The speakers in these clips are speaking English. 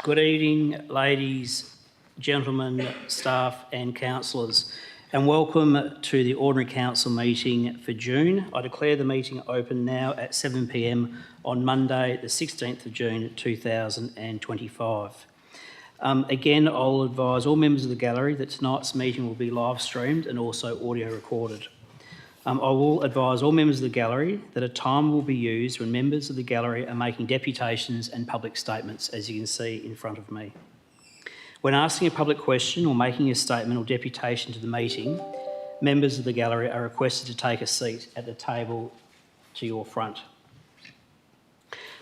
Good evening, ladies, gentlemen, staff and councillors, and welcome to the Ordinary Council meeting for June. I declare the meeting open now at 7 p.m. on Monday, the 16th of June 2025. Again, I'll advise all members of the gallery that tonight's meeting will be live streamed and also audio recorded. I will advise all members of the gallery that a time will be used when members of the gallery are making deputations and public statements, as you can see in front of me. When asking a public question or making a statement or deputation to the meeting, members of the gallery are requested to take a seat at the table to your front.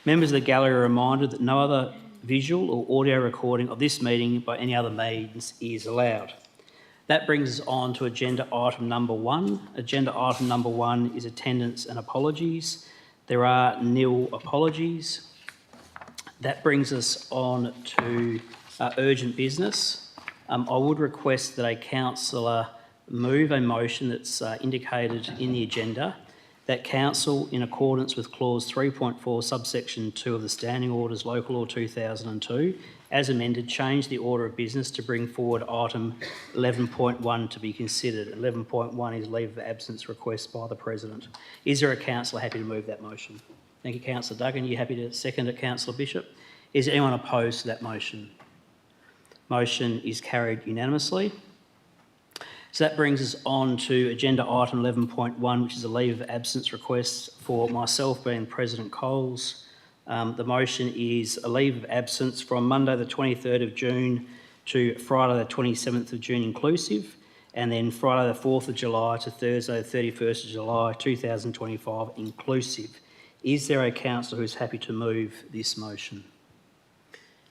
Members of the gallery are reminded that no other visual or audio recording of this meeting by any other means is allowed. That brings us on to agenda item number 1. Agenda item number 1 is attendance and apologies. There are nil apologies. That brings us on to urgent business. I would request that a councillor move a motion that's indicated in the agenda that council, in accordance with clause 3.4 subsection 2 of the Standing Orders Local Law 2002, as amended, change the order of business to bring forward item 11.1 to be considered. 11.1 is leave of absence request by the President. Is there a councillor happy to move that motion? Thank you, Councillor Duggan. Are you happy to second it, Councillor Bishop? Is anyone opposed to that motion? Motion is carried unanimously. So that brings us on to agenda item 11.1, which is a leave of absence request for myself being President Coles. The motion is a leave of absence from Monday the 23rd of June to Friday the 27th of June inclusive, and then Friday the 4th of July to Thursday the 31st of July 2025 inclusive. Is there a councillor who is happy to move this motion?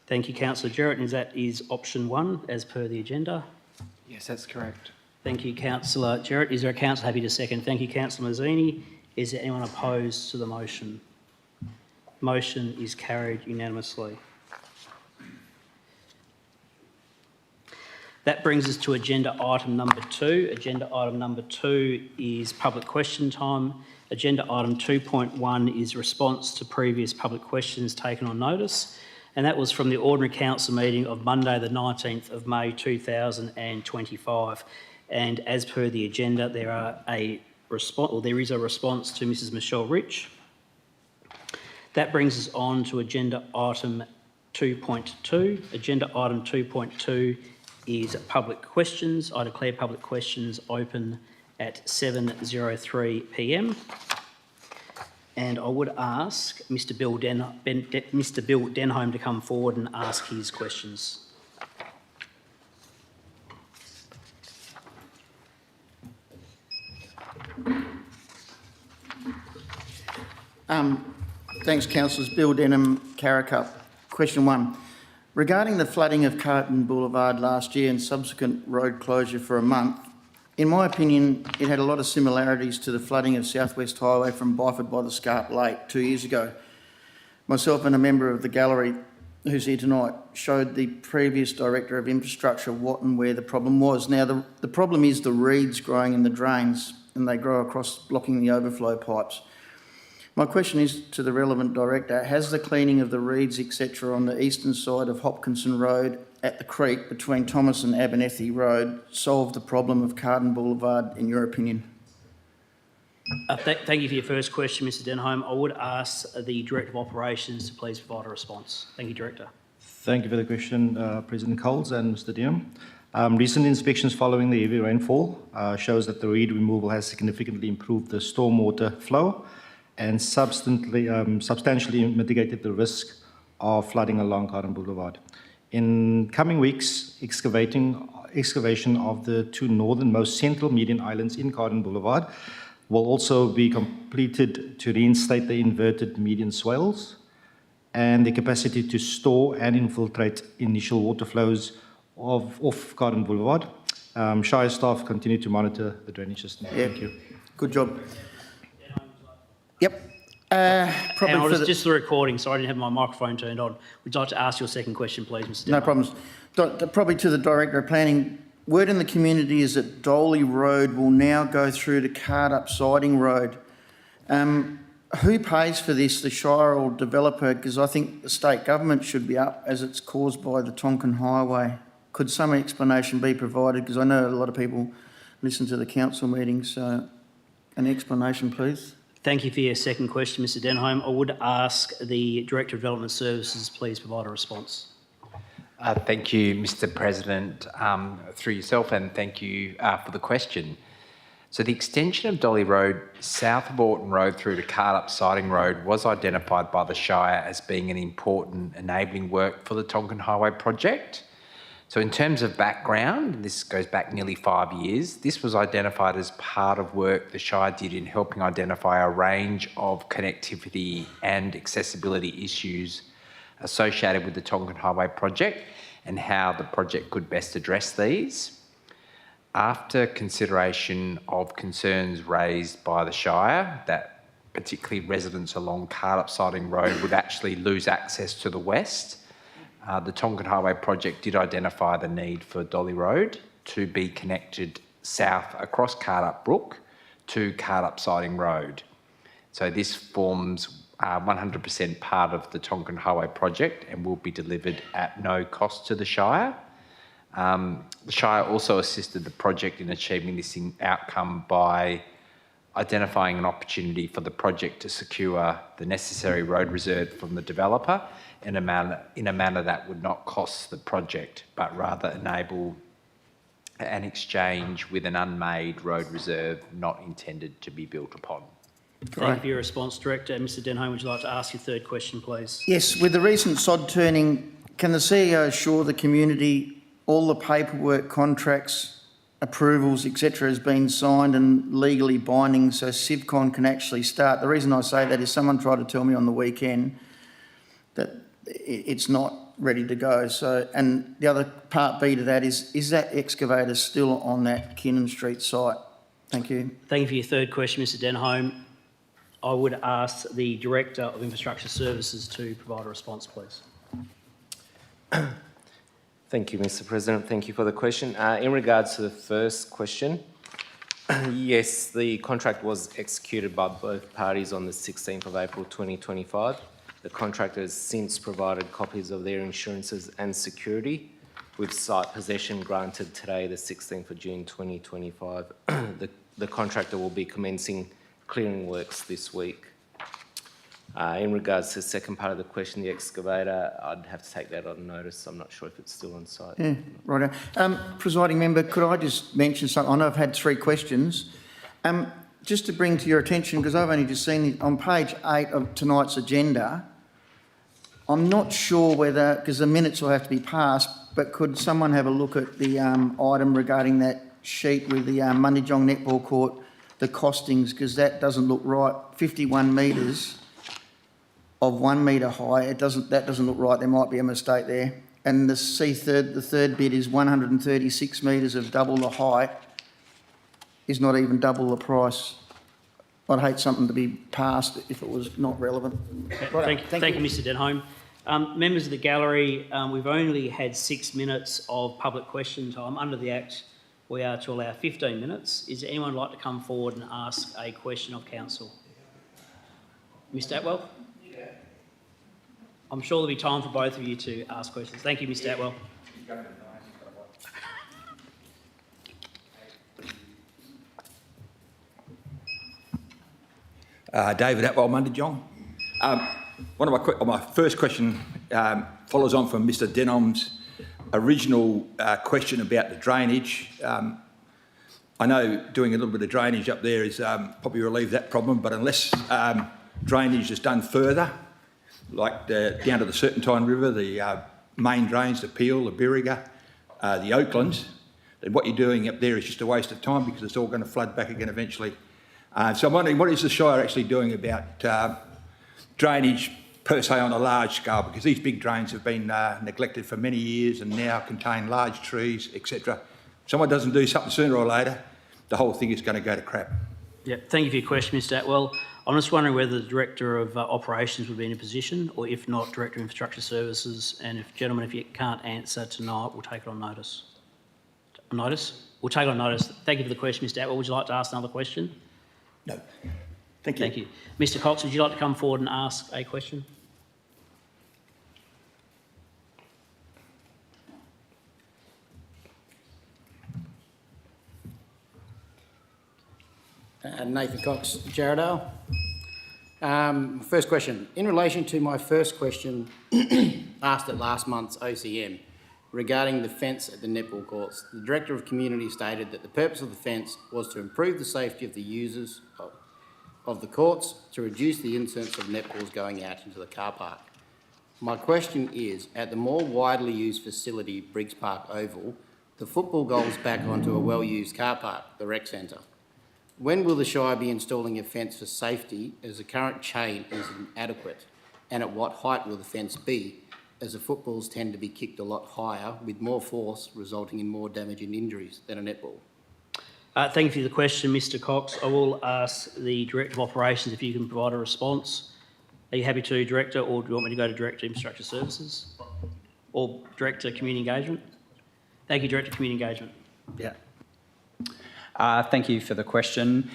Thank you, Councillor Jarrett, and that is option 1 as per the agenda. Yes, that's correct. Thank you, Councillor Jarrett. Is there a councillor happy to second? Thank you, Councillor Mazzini. Is there anyone opposed to the motion? Motion is carried unanimously. That brings us to agenda item number 2. Agenda item number 2 is public question time. Agenda item 2.1 is response to previous public questions taken on notice, and that was from the Ordinary Council meeting of Monday the 19th of May 2025. And as per the agenda, there is a response to Mrs. Michelle Rich. That brings us on to agenda item 2.2. Agenda item 2.2 is public questions. I declare public questions open at 7:03 p.m. And I would ask Mr. Bill Denholm to come forward and ask his questions. Thanks, Councillors. Bill Denham, Caracup. Question 1. Regarding the flooding of Carlton Boulevard last year and subsequent road closure for a month, in my opinion, it had a lot of similarities to the flooding of South West Highway from Byford by the Scarp Lake 2 years ago. Myself and a member of the gallery who's here tonight showed the previous Director of Infrastructure what and where the problem was. Now, the problem is the reeds growing in the drains and they grow across, blocking the overflow pipes. My question is to the relevant director, has the cleaning of the reeds, etc. on the eastern side of Hopkinson Road at the creek between Thomas and Abernethy Road solved the problem of Carden Boulevard, in your opinion? Thank you for your first question, Mr Denholm. I would ask the Director of Operations to please provide a response. Thank you, Director. Thank you for the question, President Coles and Mr Deum. Recent inspections following the heavy rainfall shows that the reed removal has significantly improved the stormwater flow and substantially mitigated the risk of flooding along Carden Boulevard. In coming weeks, excavation of the two northernmost central median islands in Carden Boulevard will also be completed to reinstate the inverted median swales and the capacity to store and infiltrate initial water flows off Carden Boulevard. Shire staff continue to monitor the drainage system. Yeah. Thank you. Good job. Yep. And I'll just the recording, so I didn't have my microphone turned on. Would you like to ask your second question, please, Mr Denholm? No problems. Probably to the Director of Planning. Word in the community is that Dolly Road will now go through to Cardup Siding Road. Who pays for this, the Shire or developer? Because I think the state government should be up as it's caused by the Tonkin Highway. Could some explanation be provided? Because I know a lot of people listen to the council meetings. So an explanation, please. Thank you for your second question, Mr Denholm. I would ask the Director of Development Services please provide a response. Thank you, Mr President, through yourself, and thank you for the question. So the extension of Dolly Road south of Orton Road through to Cardup Siding Road was identified by the Shire as being an important enabling work for the Tonkin Highway project. So in terms of background, this goes back nearly 5 years, this was identified as part of work the Shire did in helping identify a range of connectivity and accessibility issues associated with the Tonkin Highway project and how the project could best address these. After consideration of concerns raised by the Shire that particularly residents along Cardup Siding Road would actually lose access to the west, the Tonkin Highway project did identify the need for Dolly Road to be connected south across Cardup Brook to Cardup Siding Road. So this forms 100% part of the Tonkin Highway project and will be delivered at no cost to the Shire. The Shire also assisted the project in achieving this outcome by identifying an opportunity for the project to secure the necessary road reserve from the developer in a manner that would not cost the project, but rather enable an exchange with an unmade road reserve not intended to be built upon. Thank you for your response, Director. Mr Denholm, would you like to ask your third question, please? Yes, with the recent sod turning, can the CEO assure the community all the paperwork, contracts, approvals, etc. has been signed and legally binding so CivCon can actually start? The reason I say that is someone tried to tell me on the weekend that it's not ready to go. So, and the other part B to that is that excavator still on that Kinnan Street site? Thank you. Thank you for your third question, Mr Denholm. I would ask the Director of Infrastructure Services to provide a response, please. Thank you, Mr President. Thank you for the question. In regards to the first question, yes, the contract was executed by both parties on the 16th of April 2025. The contractor has since provided copies of their insurances and security, with site possession granted today, the 16th of June 2025. The contractor will be commencing clearing works this week. In regards to the second part of the question, the excavator, I'd have to take that on notice. I'm not sure if it's still on site. Yeah, right. Presiding member, could I just mention something? I know I've had 3 questions. Just to bring to your attention, because I've only just seen it on page 8 of tonight's agenda, I'm not sure whether, because the minutes will have to be passed, but could someone have a look at the item regarding that sheet with the Mundijong Netball Court, the costings, because that doesn't look right. 51 metres of 1 metre high, that doesn't look right. There might be a mistake there. And the third bit is 136 metres of double the height is not even double the price. I'd hate something to be passed if it was not relevant. Right, thank you, Mr Denholm. Members of the gallery, we've only had 6 minutes of public question time. Under the Act, we are to allow 15 minutes. Is there anyone who'd like to come forward and ask a question of council? Mr Atwell? I'm sure there'll be time for both of you to ask questions. Thank you, Mr Atwell. David Atwell, Mundijong. My first question follows on from Mr Denham's original question about the drainage. I know doing a little bit of drainage up there is probably relieve that problem, but unless drainage is done further, like down to the Serpentine River, the main drains, the Peel, the Birriga, the Oaklands, then what you're doing up there is just a waste of time because it's all going to flood back again eventually. So I'm wondering, what is the Shire actually doing about drainage per se on a large scale? Because these big drains have been neglected for many years and now contain large trees, etc. If someone doesn't do something sooner or later, the whole thing is going to go to crap. Yeah, thank you for your question, Mr Atwell. I'm just wondering whether the Director of Operations would be in a position, or if not, Director of Infrastructure Services. And if, gentlemen, if you can't answer tonight, we'll take it on notice. We'll take it on notice. Thank you for the question, Mr Atwell. Would you like to ask another question? No. Thank you. Thank you. Mr Cox, would you like to come forward and ask a question? Nathan Cox, Jarradale. First question. In relation to my first question asked at last month's OCM regarding the fence at the netball courts, the Director of Community stated that the purpose of the fence was to improve the safety of the users of the courts, to reduce the incidence of netballs going out into the car park. My question is, at the more widely used facility, Briggs Park Oval, the football goals back onto a well-used car park, the rec centre. When will the Shire be installing a fence for safety, as the current chain is inadequate? And at what height will the fence be, as the footballs tend to be kicked a lot higher with more force, resulting in more damage and injuries than a netball? Thank you for the question, Mr Cox. I will ask the Director of Operations if you can provide a response. Are you happy to, Director, or do you want me to go to Director of Infrastructure Services? Or Director of Community Engagement? Thank you, Director of Community Engagement. Yeah. Thank you for the question.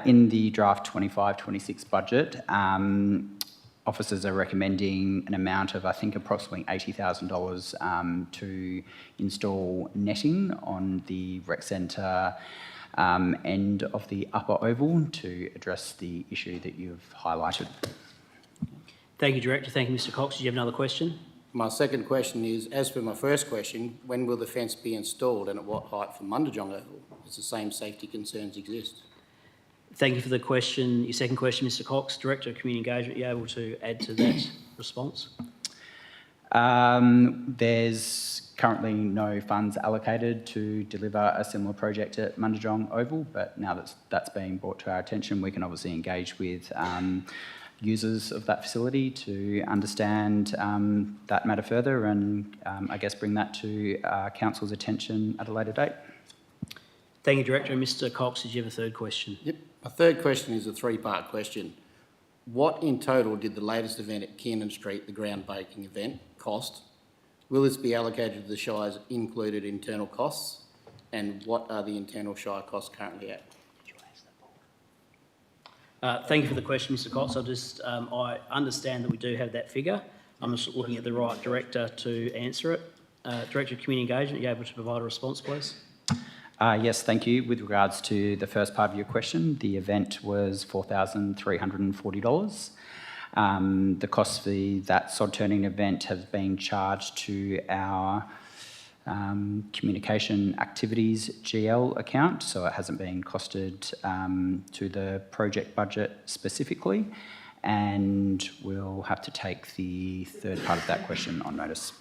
In the draft 25-26 budget, officers are recommending an amount of, I think, approximately $80,000 to install netting on the rec centre end of the upper oval to address the issue that you've highlighted. Thank you, Director. Thank you, Mr Cox. Do you have another question? My second question is, as per my first question, when will the fence be installed and at what height for Mundijong Oval, as the same safety concerns exist? Thank you for the question. Your second question, Mr Cox. Director of Community Engagement, are you able to add to that response? There's currently no funds allocated to deliver a similar project at Mundijong Oval, but now that that's being brought to our attention, we can obviously engage with users of that facility to understand that matter further and I guess bring that to Council's attention at a later date. Thank you, Director. Mr Cox, did you have a third question? Yep. My third question is a three-part question. What in total did the latest event at Kiernan Street, the groundbreaking event, cost? Will this be allocated to the Shire's included internal costs? And what are the internal Shire costs currently at? Thank you for the question, Mr Cox. I understand that we do have that figure. I'm just looking at the right director to answer it. Director of Community Engagement, are you able to provide a response, please? Yes, thank you. With regards to the first part of your question, the event was $4,340. The cost for that sod turning event has been charged to our communication activities GL account, so it hasn't been costed to the project budget specifically, and we'll have to take the third part of that question on notice.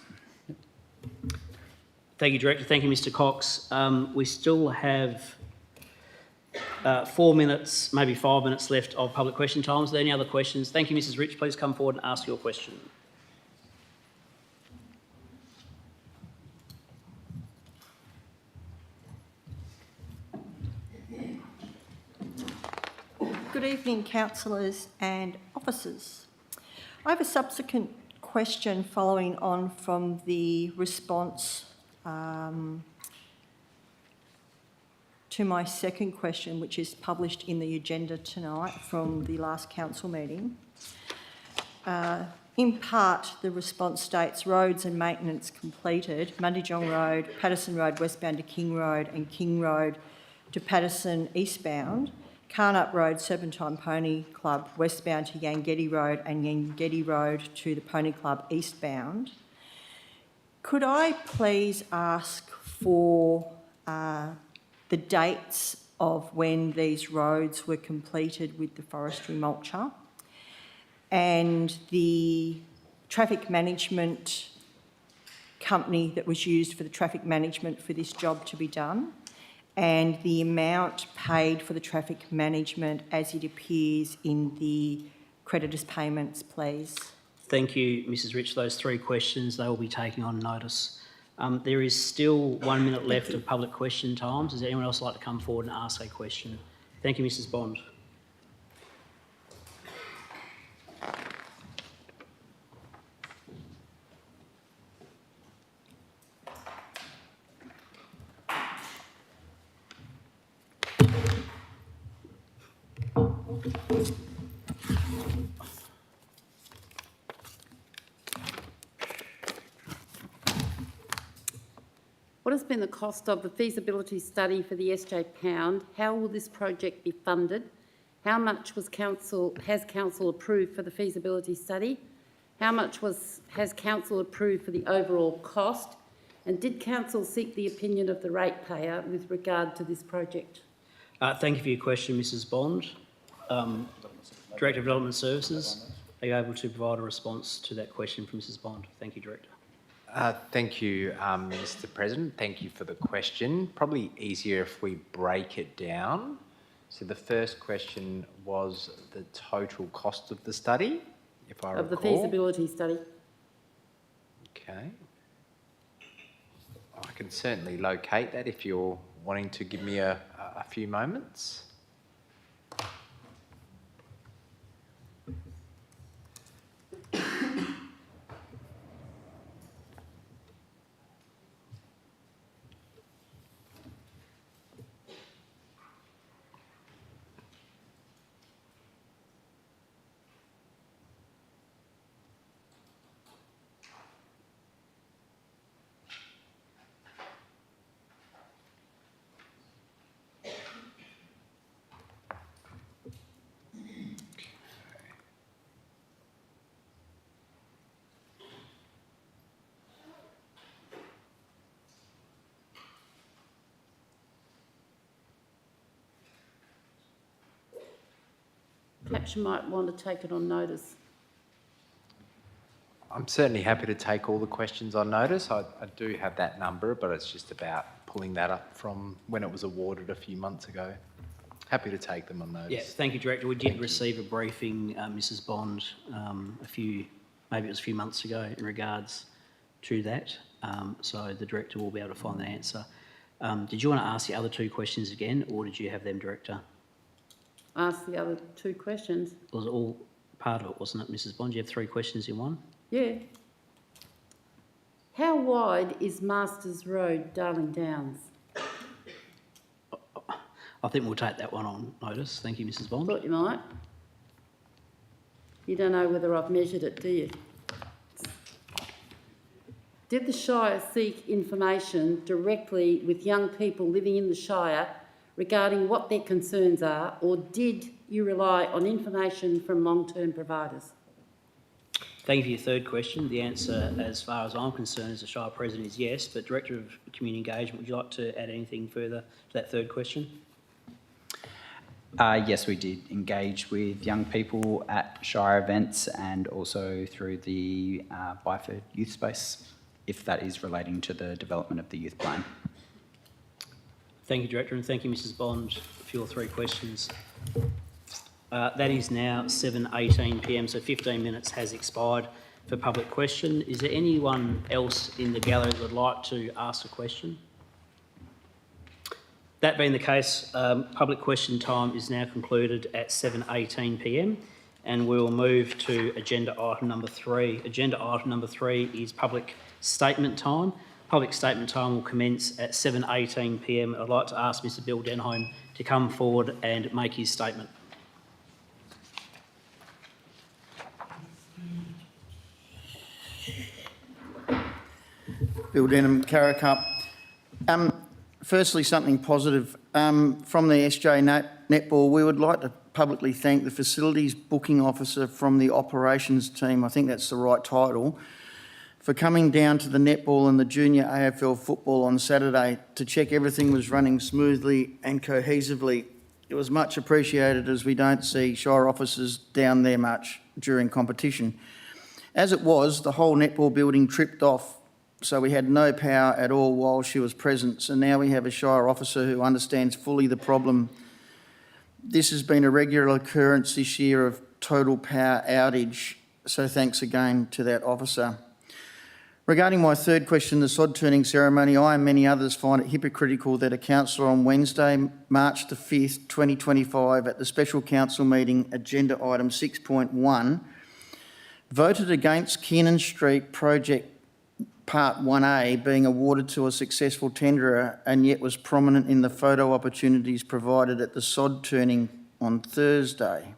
Thank you, Director. Thank you, Mr Cox. We still have 4 minutes, maybe 5 minutes left of public question time. Is there any other questions? Thank you, Mrs Rich. Please come forward and ask your question. Good evening, councillors and officers. I have a subsequent question following on from the response to my second question, which is published in the agenda tonight from the last council meeting. In part, the response states roads and maintenance completed, Mundijong Road, Patterson Road westbound to King Road and King Road to Patterson eastbound, Carnup Road, Serpentine Pony Club westbound to Yangetti Road and Yangetti Road to the Pony Club eastbound. Could I please ask for the dates of when these roads were completed with the forestry mulcher and the traffic management company that was used for the traffic management for this job to be done, and the amount paid for the traffic management as it appears in the creditors' payments, please? Thank you, Mrs Rich. Those three questions, they will be taken on notice. There is still 1 minute left of public question times. Does anyone else like to come forward and ask a question? Thank you, Mrs Bond. What has been the cost of the feasibility study for the SJ Pound? How will this project be funded? How much has council approved for the feasibility study? How much has council approved for the overall cost? And did council seek the opinion of the ratepayer with regard to this project? Thank you for your question, Mrs Bond. Director of Development Services, are you able to provide a response to that question from Mrs Bond? Thank you, Director. Thank you, Mr President. Thank you for the question. Probably easier if we break it down. So the first question was the total cost of the study, if I recall. Of the feasibility study. Okay. I can certainly locate that if you're wanting to give me a few moments. Perhaps you might want to take it on notice. I'm certainly happy to take all the questions on notice. I do have that number, but it's just about pulling that up from when it was awarded a few months ago. Happy to take them on notice. Yeah, thank you, Director. We did receive a briefing, Mrs Bond, maybe it was a few months ago in regards to that. So the Director will be able to find the answer. Did you want to ask the other two questions again, or did you have them, Director? Ask the other two questions. It was all part of it, wasn't it, Mrs Bond? You have three questions in one? Yeah. How wide is Masters Road, Darling Downs? I think we'll take that one on notice. Thank you, Mrs Bond. Thought you might. You don't know whether I've measured it, do you? Did the Shire seek information directly with young people living in the Shire regarding what their concerns are, or did you rely on information from long-term providers? Thank you for your third question. The answer, as far as I'm concerned, as the Shire President, is yes. But Director of Community Engagement, would you like to add anything further to that third question? Yes, we did engage with young people at Shire events and also through the Byford Youth Space, if that is relating to the development of the youth plan. Thank you, Director, and thank you, Mrs Bond, for your three questions. That is now 7:18 p.m, so 15 minutes has expired for public question. Is there anyone else in the gallery that would like to ask a question? That being the case, public question time is now concluded at 7:18 p.m, and we will move to agenda item number 3. Agenda item number 3 is public statement time. Public statement time will commence at 7:18 p.m. I'd like to ask Mr Bill Denholm to come forward and make his statement. Bill Denham, Caracup. Firstly, something positive. From the SJ Netball, we would like to publicly thank the facilities booking officer from the operations team, I think that's the right title, for coming down to the netball and the junior AFL football on Saturday to check everything was running smoothly and cohesively. It was much appreciated, as we don't see Shire officers down there much during competition. As it was, the whole netball building tripped off, so we had no power at all while she was present. So now we have a Shire officer who understands fully the problem. This has been a regular occurrence this year of total power outage, so thanks again to that officer. Regarding my third question, the sod turning ceremony, I and many others find it hypocritical that a councillor on Wednesday, March the 5th, 2025, at the special council meeting, agenda item 6.1, voted against Kiernan Street project Part 1A being awarded to a successful tenderer, and yet was prominent in the photo opportunities provided at the sod turning on Thursday.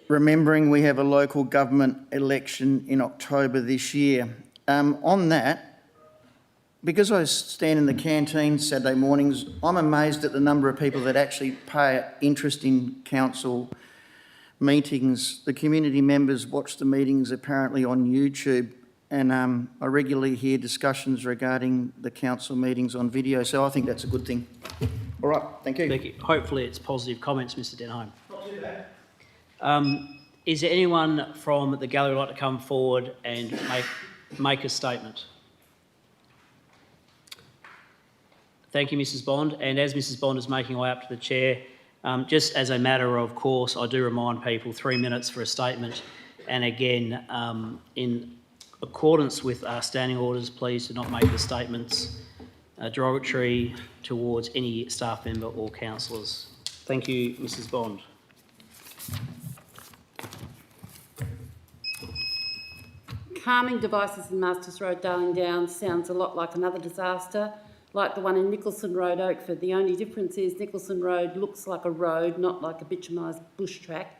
Remembering we have a local government election in October this year. On that, because I stand in the canteen Saturday mornings, I'm amazed at the number of people that actually pay interest in council meetings. The community members watch the meetings apparently on YouTube, and I regularly hear discussions regarding the council meetings on video, so I think that's a good thing. All right, thank you. Thank you. Hopefully it's positive comments, Mr Denholm. Is there anyone from the gallery who'd like to come forward and make a statement? Thank you, Mrs Bond. And as Mrs Bond is making her way up to the chair, just as a matter of course, I do remind people 3 minutes for a statement. And again, in accordance with our standing orders, please do not make the statements derogatory towards any staff member or councillors. Thank you, Mrs Bond. Calming devices in Masters Road, Darling Downs sounds a lot like another disaster, like the one in Nicholson Road, Oakford. The only difference is Nicholson Road looks like a road, not like a bitumised bush track.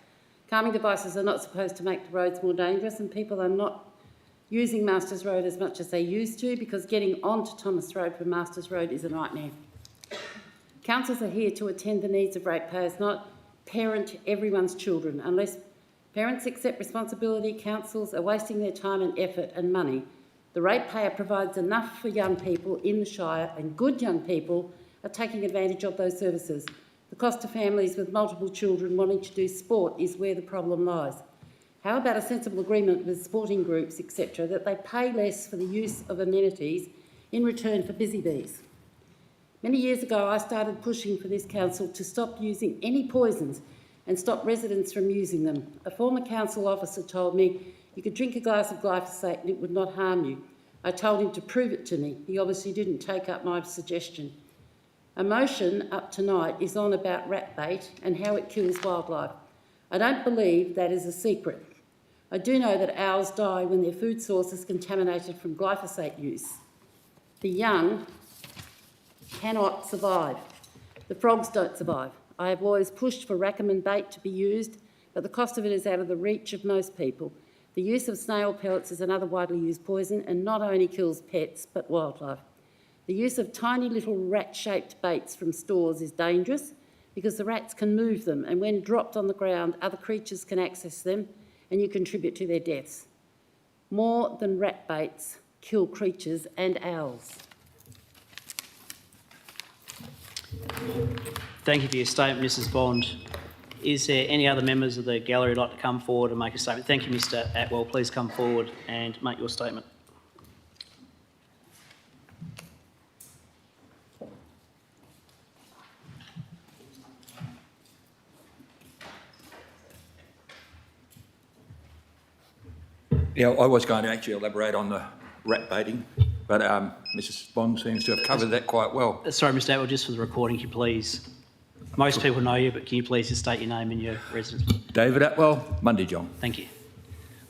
Calming devices are not supposed to make the roads more dangerous, and people are not using Masters Road as much as they used to, because getting onto Thomas Road from Masters Road is a nightmare. Councils are here to attend the needs of ratepayers, not parent everyone's children. Unless parents accept responsibility, councils are wasting their time and effort and money. The ratepayer provides enough for young people in the Shire, and good young people are taking advantage of those services. The cost to families with multiple children wanting to do sport is where the problem lies. How about a sensible agreement with sporting groups, etc., that they pay less for the use of amenities in return for busy bees? Many years ago, I started pushing for this council to stop using any poisons and stop residents from using them. A former council officer told me you could drink a glass of glyphosate and it would not harm you. I told him to prove it to me. He obviously didn't take up my suggestion. A motion up tonight is on about rat bait and how it kills wildlife. I don't believe that is a secret. I do know that owls die when their food source is contaminated from glyphosate use. The young cannot survive. The frogs don't survive. I have always pushed for Rackham bait to be used, but the cost of it is out of the reach of most people. The use of snail pellets is another widely used poison and not only kills pets but wildlife. The use of tiny little rat-shaped baits from stores is dangerous because the rats can move them, and when dropped on the ground, other creatures can access them and you contribute to their deaths. More than rat baits kill creatures and owls. Thank you for your statement, Mrs Bond. Is there any other members of the gallery who'd like to come forward and make a statement? Thank you, Mr Atwell. Please come forward and make your statement. Yeah, I was going to actually elaborate on the rat baiting, but Mrs Bond seems to have covered that quite well. Sorry, Mr Atwell, just for the recording, can you please... Most people know you, but can you please just state your name and your residence? David Atwell, Mundy John. Thank you.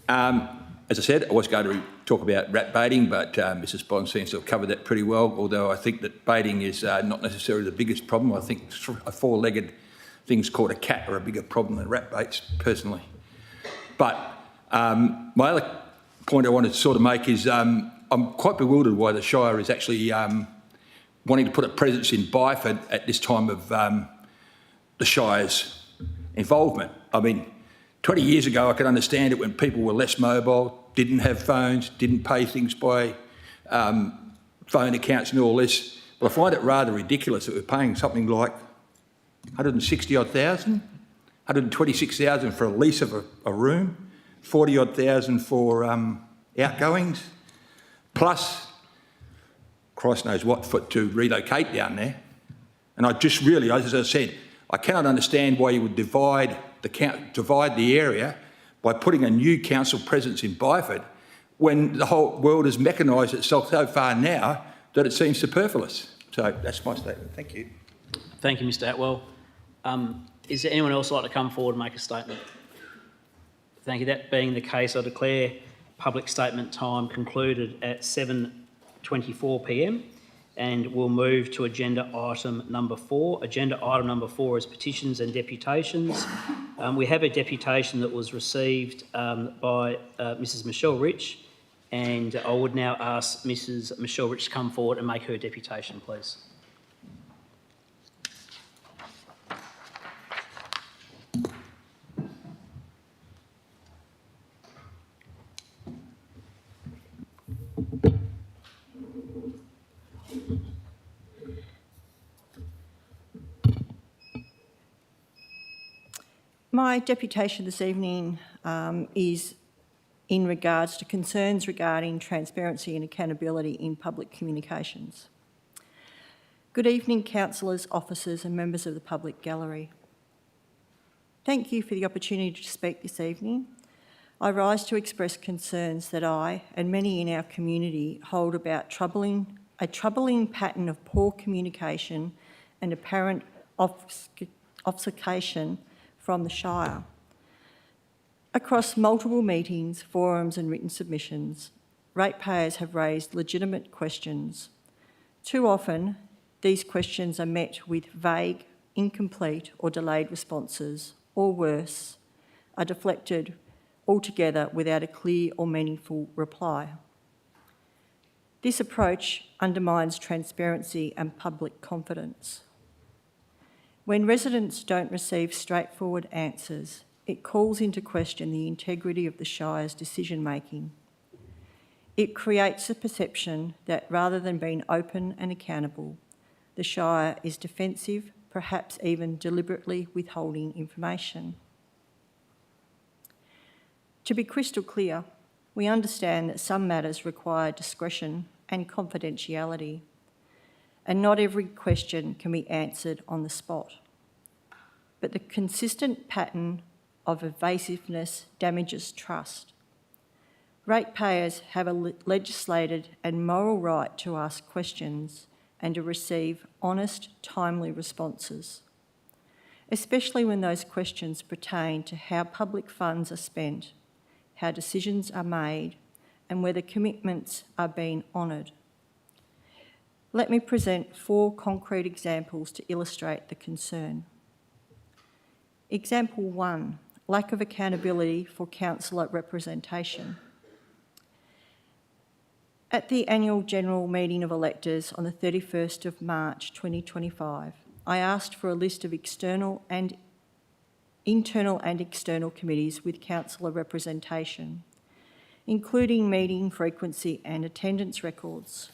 As I said, I was going to talk about rat baiting, but Mrs Bond seems to have covered that pretty well, although I think that baiting is not necessarily the biggest problem. I think a four-legged things called a cat are a bigger problem than rat baits, personally. But my other point I wanted to sort of make is I'm quite bewildered why the Shire is actually wanting to put a presence in Byford at this time of the Shire's involvement. I mean, 20 years ago, I could understand it when people were less mobile, didn't have phones, didn't pay things by phone accounts and all this. But I find it rather ridiculous that we're paying something like 160-odd thousand, 126,000 for a lease of a room, 40-odd thousand for outgoings, plus Christ knows what to relocate down there. And I just really, as I said, I cannot understand why you would divide the area by putting a new council presence in Byford when the whole world has mechanised itself so far now that it seems superfluous. So that's my statement. Thank you. Thank you, Mr Atwell. Is there anyone else who'd like to come forward and make a statement? Thank you. That being the case, I declare public statement time concluded at 7:24 p.m. and we'll move to agenda item number 4. Agenda item number 4 is petitions and deputations. We have a deputation that was received by Mrs Michelle Rich, and I would now ask Mrs Michelle Rich to come forward and make her deputation, please. My deputation this evening is in regards to concerns regarding transparency and accountability in public communications. Good evening, councillors, officers and members of the public gallery. Thank you for the opportunity to speak this evening. I rise to express concerns that I and many in our community hold about a troubling pattern of poor communication and apparent obfuscation from the Shire. Across multiple meetings, forums and written submissions, ratepayers have raised legitimate questions. Too often, these questions are met with vague, incomplete or delayed responses, or worse, are deflected altogether without a clear or meaningful reply. This approach undermines transparency and public confidence. When residents don't receive straightforward answers, it calls into question the integrity of the Shire's decision-making. It creates a perception that rather than being open and accountable, the Shire is defensive, perhaps even deliberately withholding information. To be crystal clear, we understand that some matters require discretion and confidentiality, and not every question can be answered on the spot. But the consistent pattern of evasiveness damages trust. Ratepayers have a legislated and moral right to ask questions and to receive honest, timely responses, especially when those questions pertain to how public funds are spent, how decisions are made, and whether commitments are being honoured. Let me present 4 concrete examples to illustrate the concern. Example 1, lack of accountability for councillor representation. At the annual general meeting of electors on the 31st of March 2025, I asked for a list of internal and external committees with councillor representation, including meeting frequency and attendance records.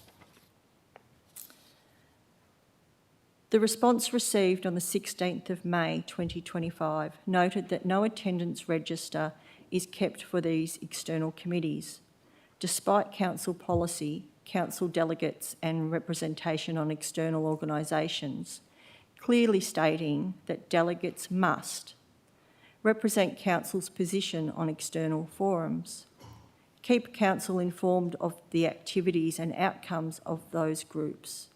The response received on the 16th of May 2025 noted that no attendance register is kept for these external committees, despite council policy, council delegates and representation on external organisations, clearly stating that delegates must represent council's position on external forums, keep council informed of the activities and outcomes of those groups,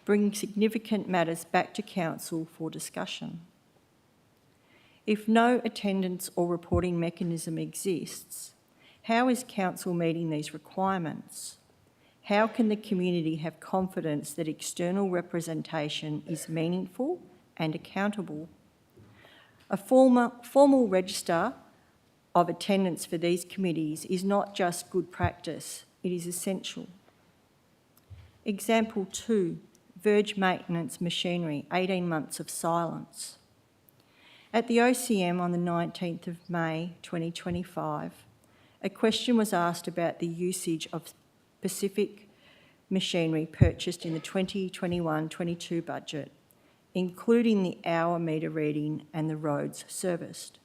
bring significant matters back to council for discussion. If no attendance or reporting mechanism exists, How is council meeting these requirements? How can the community have confidence that external representation is meaningful and accountable? A formal register of attendance for these committees is not just good practice, it is essential. Example 2, Verge Maintenance Machinery, 18 months of silence. At the OCM on the 19th of May 2025, a question was asked about the usage of specific machinery purchased in the 2021-22 budget, including the hour meter reading and the roads serviced.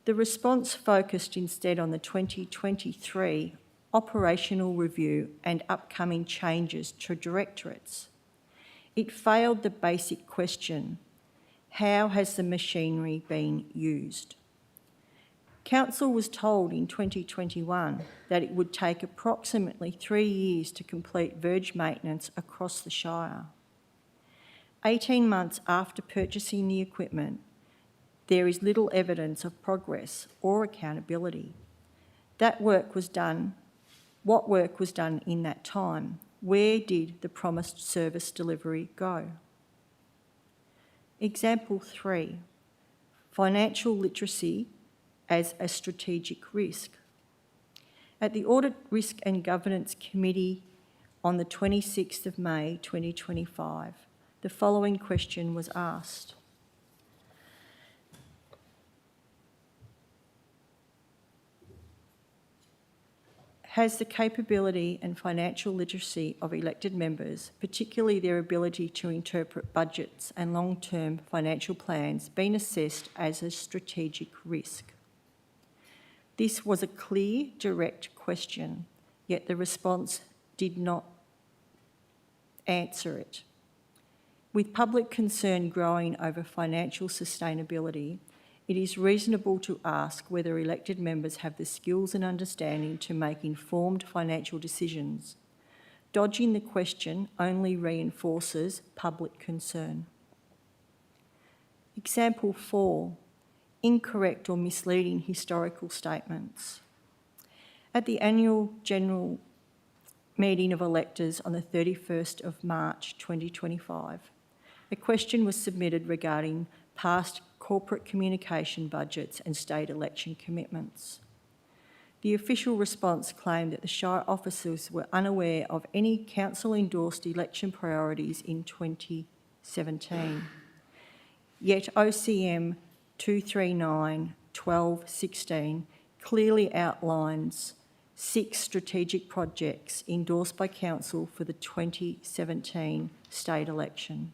The response focused instead on the 2023 operational review and upcoming changes to directorates. It failed the basic question, how has the machinery been used? Council was told in 2021 that it would take approximately 3 years to complete verge maintenance across the Shire. 18 months after purchasing the equipment, there is little evidence of progress or accountability. What work was done in that time? Where did the promised service delivery go? Example 3, financial literacy as a strategic risk. At the Audit, Risk and Governance Committee on the 26th of May 2025, the following question was asked. Has the capability and financial literacy of elected members, particularly their ability to interpret budgets and long-term financial plans, been assessed as a strategic risk? This was a clear, direct question, yet the response did not answer it. With public concern growing over financial sustainability, it is reasonable to ask whether elected members have the skills and understanding to make informed financial decisions. Dodging the question only reinforces public concern. Example 4, incorrect or misleading historical statements. At the annual general meeting of electors on the 31st of March 2025, a question was submitted regarding past corporate communication budgets and state election commitments. The official response claimed that the Shire officers were unaware of any council-endorsed election priorities in 2017. Yet OCM 239/12/16 clearly outlines 6 strategic projects endorsed by Council for the 2017 state election.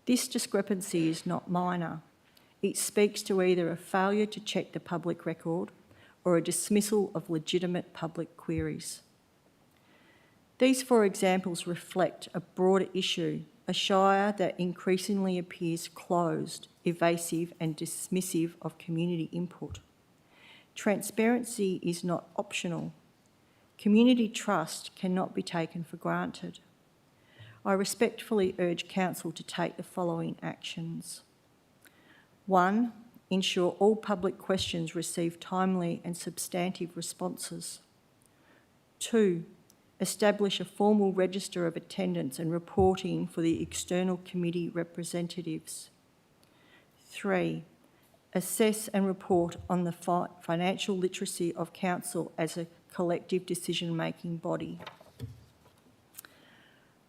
This discrepancy is not minor. It speaks to either a failure to check the public record or a dismissal of legitimate public queries. These 4 examples reflect a broader issue, a Shire that increasingly appears closed, evasive and dismissive of community input. Transparency is not optional. Community trust cannot be taken for granted. I respectfully urge Council to take the following actions. 1, ensure all public questions receive timely and substantive responses. 2, establish a formal register of attendance and reporting for the external committee representatives. 3, assess and report on the financial literacy of Council as a collective decision-making body.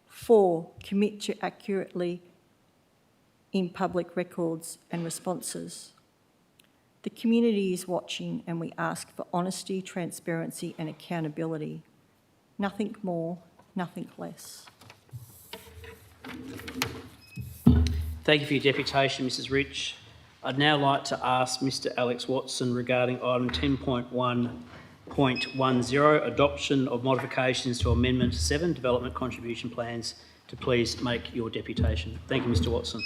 4, commit to accurately in public records and responses. The community is watching and we ask for honesty, transparency and accountability. Nothing more, nothing less. Thank you for your deputation, Mrs Rich. I'd now like to ask Mr Alex Watson regarding item 10.1.10, adoption of modifications to Amendment 7, Development Contribution Plans, to please make your deputation. Thank you, Mr Watson.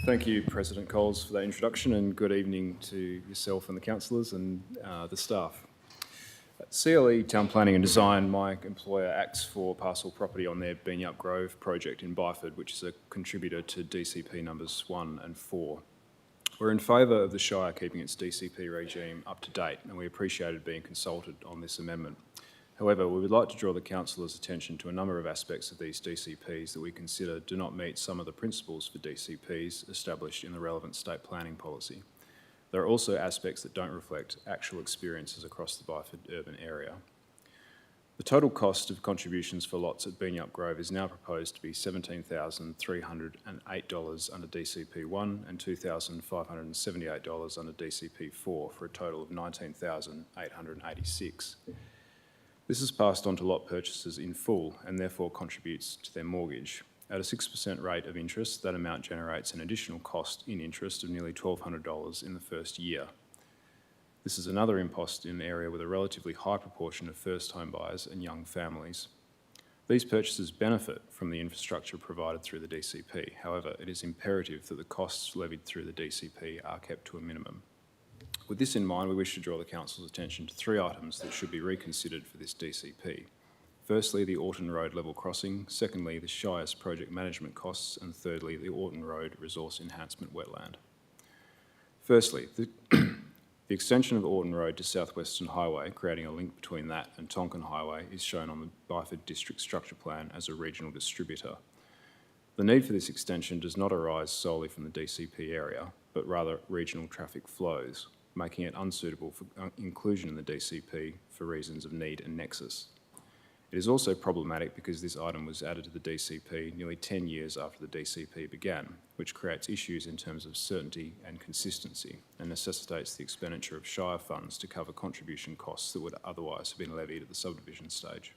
Thank you, President Coles, for that introduction, and good evening to yourself and the councillors and the staff. At CLE Town Planning and Design, my employer acts for parcel property on their Beanyup Grove project in Byford, which is a contributor to DCP numbers 1 and 4. We're in favour of the Shire keeping its DCP regime up to date, and we appreciated being consulted on this amendment. However, we would like to draw the councillors' attention to a number of aspects of these DCPs that we consider do not meet some of the principles for DCPs established in the relevant state planning policy. There are also aspects that don't reflect actual experiences across the Byford urban area. The total cost of contributions for lots at Beanyup Grove is now proposed to be $17,308 under DCP1 and $2,578 under DCP4 for a total of $19,886. This is passed on to lot purchasers in full and therefore contributes to their mortgage. At a 6% rate of interest, that amount generates an additional cost in interest of nearly $1,200 in the first year. This is another impost in an area with a relatively high proportion of first home buyers and young families. These purchasers benefit from the infrastructure provided through the DCP. However, it is imperative that the costs levied through the DCP are kept to a minimum. With this in mind, we wish to draw the Council's attention to 3 items that should be reconsidered for this DCP. Firstly, the Orton Road level crossing. Secondly, the Shire's project management costs. And thirdly, the Orton Road resource enhancement wetland. Firstly, the extension of Orton Road to South Western Highway, creating a link between that and Tonkin Highway, is shown on the Byford District Structure Plan as a regional distributor. The need for this extension does not arise solely from the DCP area, but rather regional traffic flows, making it unsuitable for inclusion in the DCP for reasons of need and nexus. It is also problematic because this item was added to the DCP nearly 10 years after the DCP began, which creates issues in terms of certainty and consistency and necessitates the expenditure of Shire funds to cover contribution costs that would otherwise have been levied at the subdivision stage.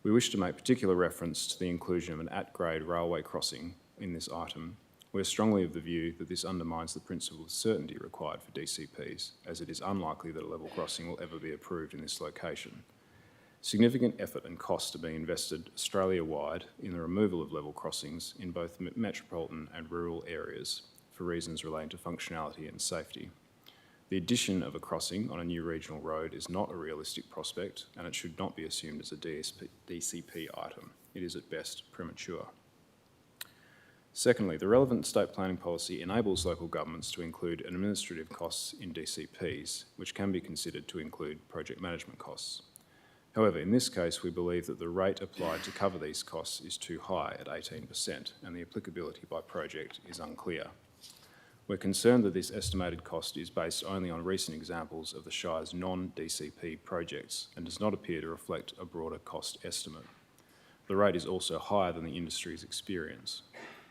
We wish to make particular reference to the inclusion of an at-grade railway crossing in this item. We are strongly of the view that this undermines the principle of certainty required for DCPs, as it is unlikely that a level crossing will ever be approved in this location. Significant effort and cost are being invested Australia-wide in the removal of level crossings in both metropolitan and rural areas for reasons relating to functionality and safety. The addition of a crossing on a new regional road is not a realistic prospect, and it should not be assumed as a DCP item. It is at best premature. Secondly, the relevant state planning policy enables local governments to include administrative costs in DCPs, which can be considered to include project management costs. However, in this case, we believe that the rate applied to cover these costs is too high at 18%, and the applicability by project is unclear. We're concerned that this estimated cost is based only on recent examples of the Shire's non-DCP projects and does not appear to reflect a broader cost estimate. The rate is also higher than the industry's experience.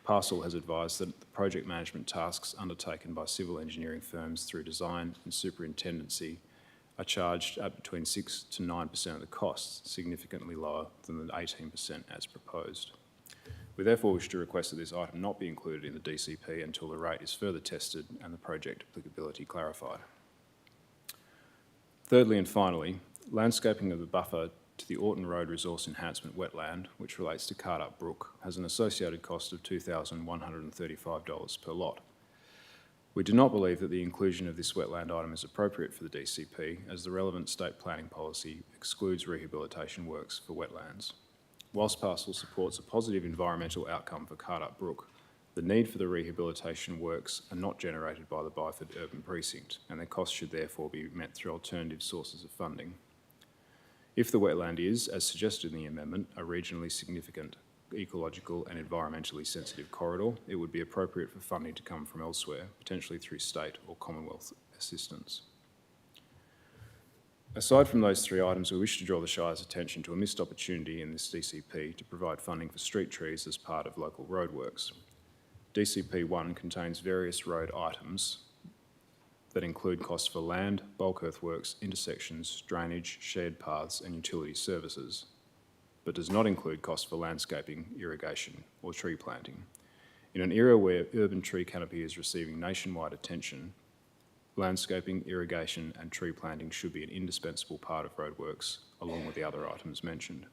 Parcel has advised that the project management tasks undertaken by civil engineering firms through design and superintendency are charged at between 6 to 9% of the costs, significantly lower than the 18% as proposed. We therefore wish to request that this item not be included in the DCP until the rate is further tested and the project applicability clarified. Thirdly and finally, landscaping of the buffer to the Orton Road Resource Enhancement Wetland, which relates to Cardup Brook, has an associated cost of $2,135 per lot. We do not believe that the inclusion of this wetland item is appropriate for the DCP, as the relevant state planning policy excludes rehabilitation works for wetlands. Whilst Parcel supports a positive environmental outcome for Cardup Brook, the need for the rehabilitation works are not generated by the Byford Urban Precinct, and their costs should therefore be met through alternative sources of funding. If the wetland is, as suggested in the amendment, a regionally significant ecological and environmentally sensitive corridor, it would be appropriate for funding to come from elsewhere, potentially through state or Commonwealth assistance. Aside from those 3 items, we wish to draw the Shire's attention to a missed opportunity in this DCP to provide funding for street trees as part of local roadworks. DCP 1 contains various road items that include costs for land, bulk earthworks, intersections, drainage, shared paths and utility services, but does not include costs for landscaping, irrigation or tree planting. In an era where urban tree canopy is receiving nationwide attention, landscaping, irrigation and tree planting should be an indispensable part of roadworks, along with the other items mentioned.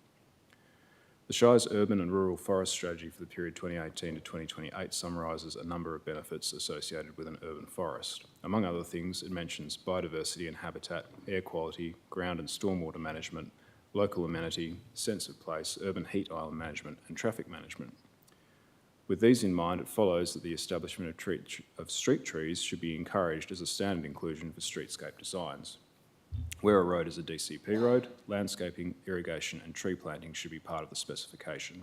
The Shire's urban and rural forest strategy for the period 2018 to 2028 summarises a number of benefits associated with an urban forest. Among other things, it mentions biodiversity and habitat, air quality, ground and stormwater management, local amenity, sense of place, urban heat island management and traffic management. With these in mind, it follows that the establishment of street trees should be encouraged as a standard inclusion for streetscape designs. Where a road is a DCP road, landscaping, irrigation and tree planting should be part of the specification.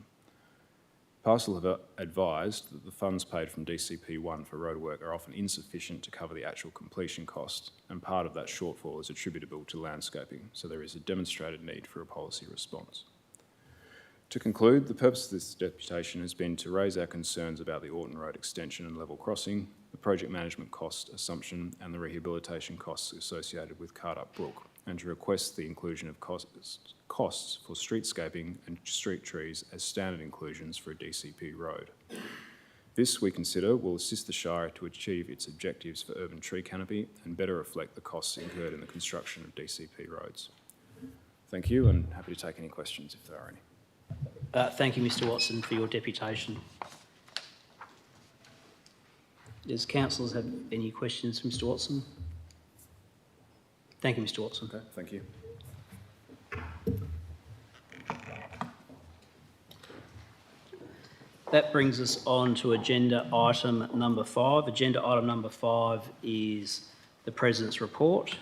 Parcel have advised that the funds paid from DCP1 for roadwork are often insufficient to cover the actual completion cost, and part of that shortfall is attributable to landscaping, so there is a demonstrated need for a policy response. To conclude, the purpose of this deputation has been to raise our concerns about the Orton Road extension and level crossing, the project management cost assumption and the rehabilitation costs associated with Cardup Brook, and to request the inclusion of costs for streetscaping and street trees as standard inclusions for a DCP road. This, we consider, will assist the Shire to achieve its objectives for urban tree canopy and better reflect the costs incurred in the construction of DCP roads. Thank you, and happy to take any questions if there are any. Thank you, Mr Watson, for your deputation. Does councillors have any questions for Mr Watson? Thank you, Mr Watson. Okay, thank you. That brings us on to agenda item number 5. Agenda item number 5 is the President's report.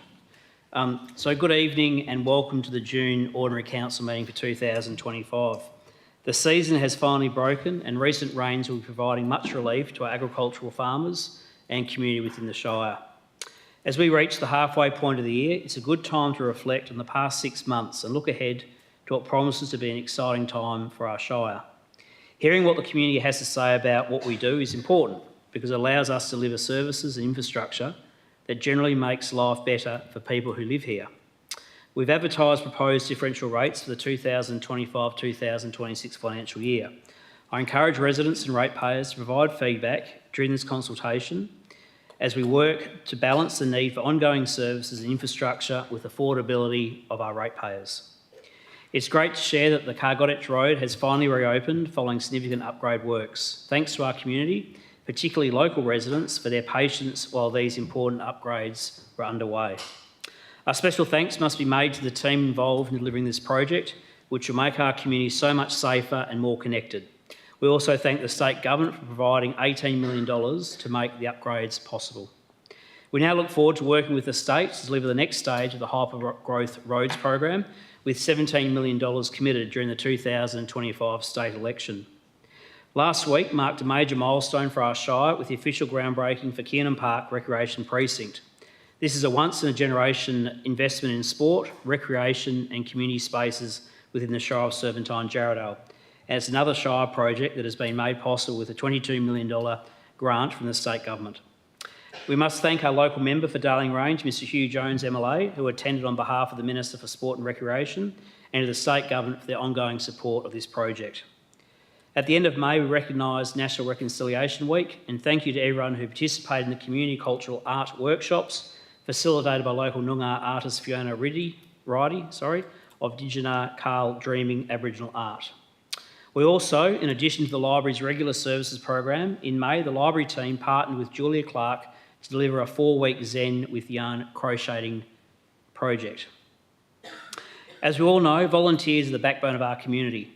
So good evening and welcome to the June Ordinary Council meeting for 2025. The season has finally broken and recent rains will be providing much relief to our agricultural farmers and community within the Shire. As we reach the halfway point of the year, it's a good time to reflect on the past 6 months and look ahead to what promises to be an exciting time for our Shire. Hearing what the community has to say about what we do is important because it allows us to deliver services and infrastructure that generally makes life better for people who live here. We've advertised proposed differential rates for the 2025-2026 financial year. I encourage residents and ratepayers to provide feedback during this consultation as we work to balance the need for ongoing services and infrastructure with affordability of our ratepayers. It's great to share that the Cargoditch Road has finally reopened following significant upgrade works. Thanks to our community, particularly local residents, for their patience while these important upgrades were underway. A special thanks must be made to the team involved in delivering this project, which will make our community so much safer and more connected. We also thank the State Government for providing $18 million to make the upgrades possible. We now look forward to working with the State to deliver the next stage of the Hyper-Growth Roads program, with $17 million committed during the 2025 state election. Last week marked a major milestone for our Shire with the official groundbreaking for Kiernan Park Recreation Precinct. This is a once-in-a-generation investment in sport, recreation and community spaces within the Shire of Serpentine-Jarrahdale. And it's another Shire project that has been made possible with a $22 million grant from the State Government. We must thank our local member for Darling Range, Mr Hugh Jones MLA, who attended on behalf of the Minister for Sport and Recreation, and to the State Government for their ongoing support of this project. At the end of May, we recognised National Reconciliation Week, and thank you to everyone who participated in the community cultural art workshops facilitated by local Noongar artist Fiona Ridey of Digina Carl Dreaming Aboriginal Art. We also, in addition to the library's regular services program, in May the library team partnered with Julia Clark to deliver a 4-week Zen with Yarn crocheting project. As we all know, volunteers are the backbone of our community.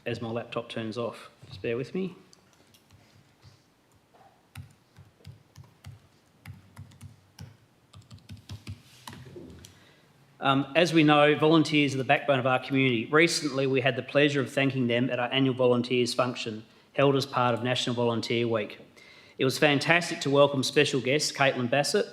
As my laptop turns off, just bear with me. As we know, volunteers are the backbone of our community. Recently, we had the pleasure of thanking them at our annual volunteers function, held as part of National Volunteer Week. It was fantastic to welcome special guests Caitlin Bassett,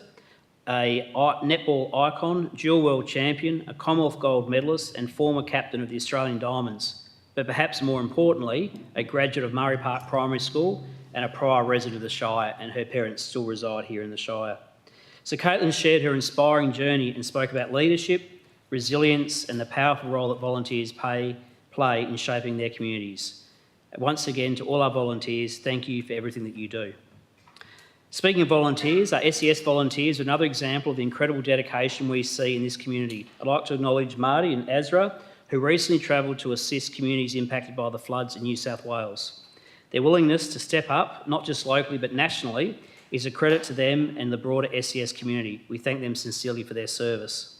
a netball icon, dual world champion, a Commonwealth gold medalist and former captain of the Australian Diamonds, but perhaps more importantly, a graduate of Murray Park Primary School and a prior resident of the Shire, and her parents still reside here in the Shire. So Caitlin shared her inspiring journey and spoke about leadership, resilience and the powerful role that volunteers play in shaping their communities. Once again, to all our volunteers, thank you for everything that you do. Speaking of volunteers, our SES volunteers are another example of the incredible dedication we see in this community. I'd like to acknowledge Marty and Azra, who recently travelled to assist communities impacted by the floods in New South Wales. Their willingness to step up, not just locally but nationally, is a credit to them and the broader SES community. We thank them sincerely for their service.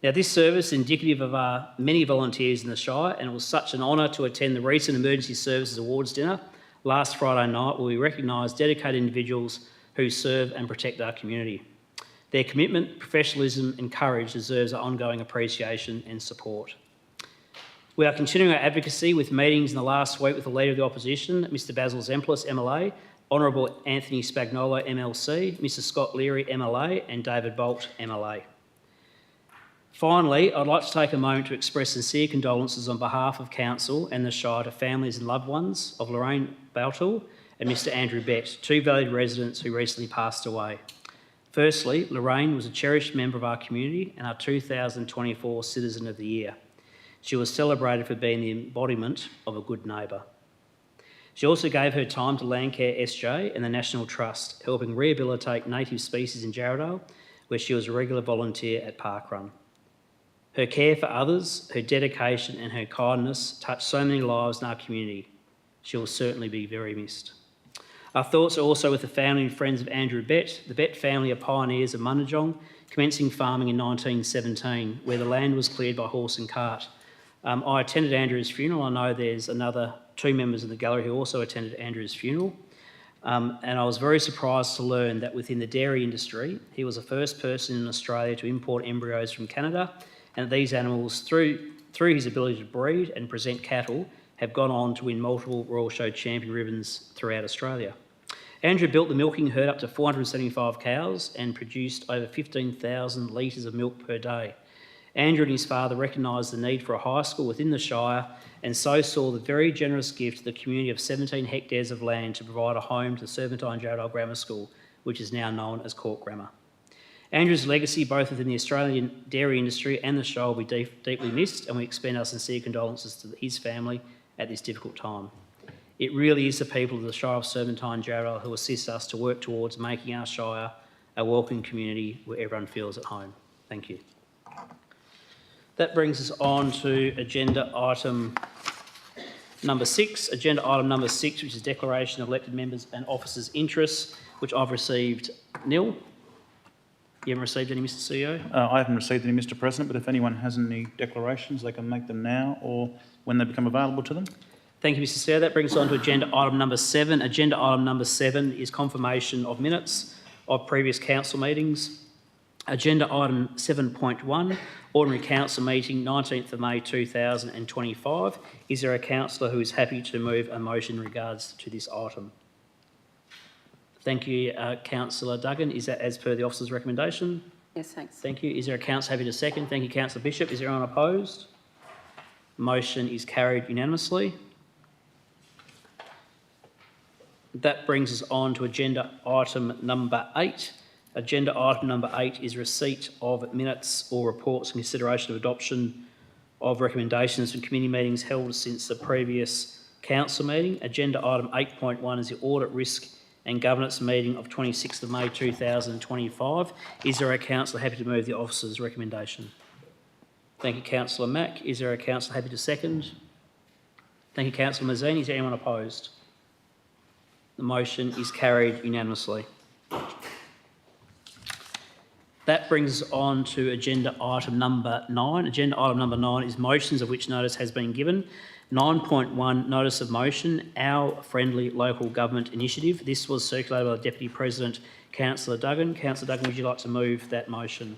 Now, this service is indicative of our many volunteers in the Shire, and it was such an honour to attend the recent Emergency Services Awards dinner last Friday night, where we recognised dedicated individuals who serve and protect our community. Their commitment, professionalism and courage deserves our ongoing appreciation and support. We are continuing our advocacy with meetings in the last week with the Leader of the Opposition, Mr Basil Zemplis, MLA, Honourable Anthony Spagnolo, MLC, Mr Scott Leary, MLA and David Bolt, MLA. Finally, I'd like to take a moment to express sincere condolences on behalf of Council and the Shire to families and loved ones of Lorraine Baltul and Mr Andrew Bett, two valued residents who recently passed away. Firstly, Lorraine was a cherished member of our community and our 2024 Citizen of the Year. She was celebrated for being the embodiment of a good neighbour. She also gave her time to Landcare SJ and the National Trust, helping rehabilitate native species in Jarrahdale, where she was a regular volunteer at Parkrun. Her care for others, her dedication and her kindness touched so many lives in our community. She will certainly be very missed. Our thoughts are also with the family and friends of Andrew Bett. The Bett family are pioneers of Mundijong, commencing farming in 1917, where the land was cleared by horse and cart. I attended Andrew's funeral. I know there's another two members of the gallery who also attended Andrew's funeral. And I was very surprised to learn that within the dairy industry, he was the first person in Australia to import embryos from Canada, and these animals, through his ability to breed and present cattle, have gone on to win multiple Royal Show champion ribbons throughout Australia. Andrew built the milking herd up to 475 cows and produced over 15,000 litres of milk per day. Andrew and his father recognised the need for a high school within the Shire and so saw the very generous gift to the community of 17 hectares of land to provide a home to Serpentine Jarrahdale Grammar School, which is now known as Court Grammar. Andrew's legacy, both within the Australian dairy industry and the Shire, will be deeply missed, and we extend our sincere condolences to his family at this difficult time. It really is the people of the Shire of Serpentine Jarrahdale who assist us to work towards making our Shire a welcoming community where everyone feels at home. Thank you. That brings us on to agenda item number 6. Agenda item number 6, which is declaration of elected members and officers' interests, which I've received nil. You haven't received any, Mr CEO? I haven't received any, Mr President, but if anyone has any declarations, they can make them now or when they become available to them. Thank you, Mr Chair. That brings us on to agenda item number 7. Agenda item number 7 is confirmation of minutes of previous council meetings. Agenda item 7.1, ordinary council meeting 19th of May 2025. Is there a councillor who is happy to move a motion in regards to this item? Thank you, Councillor Duggan. Is that as per the officer's recommendation? Yes, thanks. Thank you. Is there a councillor happy to second? Thank you, Councillor Bishop. Is there anyone opposed? Motion is carried unanimously. That brings us on to agenda item number 8. Agenda item number 8 is receipt of minutes or reports and consideration of adoption of recommendations from committee meetings held since the previous council meeting. Agenda item 8.1 is the audit, risk and governance meeting of 26th of May 2025. Is there a councillor happy to move the officer's recommendation? Thank you, Councillor Mack. Is there a councillor happy to second? Thank you, Councillor Mazzini. Is there anyone opposed? The motion is carried unanimously. That brings us on to agenda item number 9. Agenda item number 9 is motions of which notice has been given. 9.1, notice of motion, Our Friendly Local Government Initiative. This was circulated by the Deputy President, Councillor Duggan. Councillor Duggan, would you like to move that motion?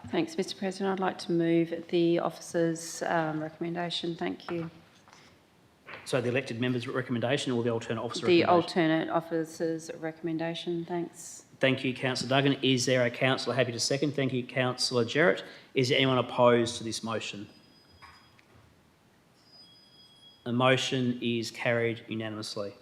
Thanks, Mr President. I'd like to move the officer's recommendation. Thank you. So the elected member's recommendation or the alternate officer The recommendation? alternate officer's recommendation. Thanks. Thank you, Councillor Duggan. Is there a councillor happy to second? Thank you, Councillor Jarrett. Is there anyone opposed to this motion? The motion is carried unanimously.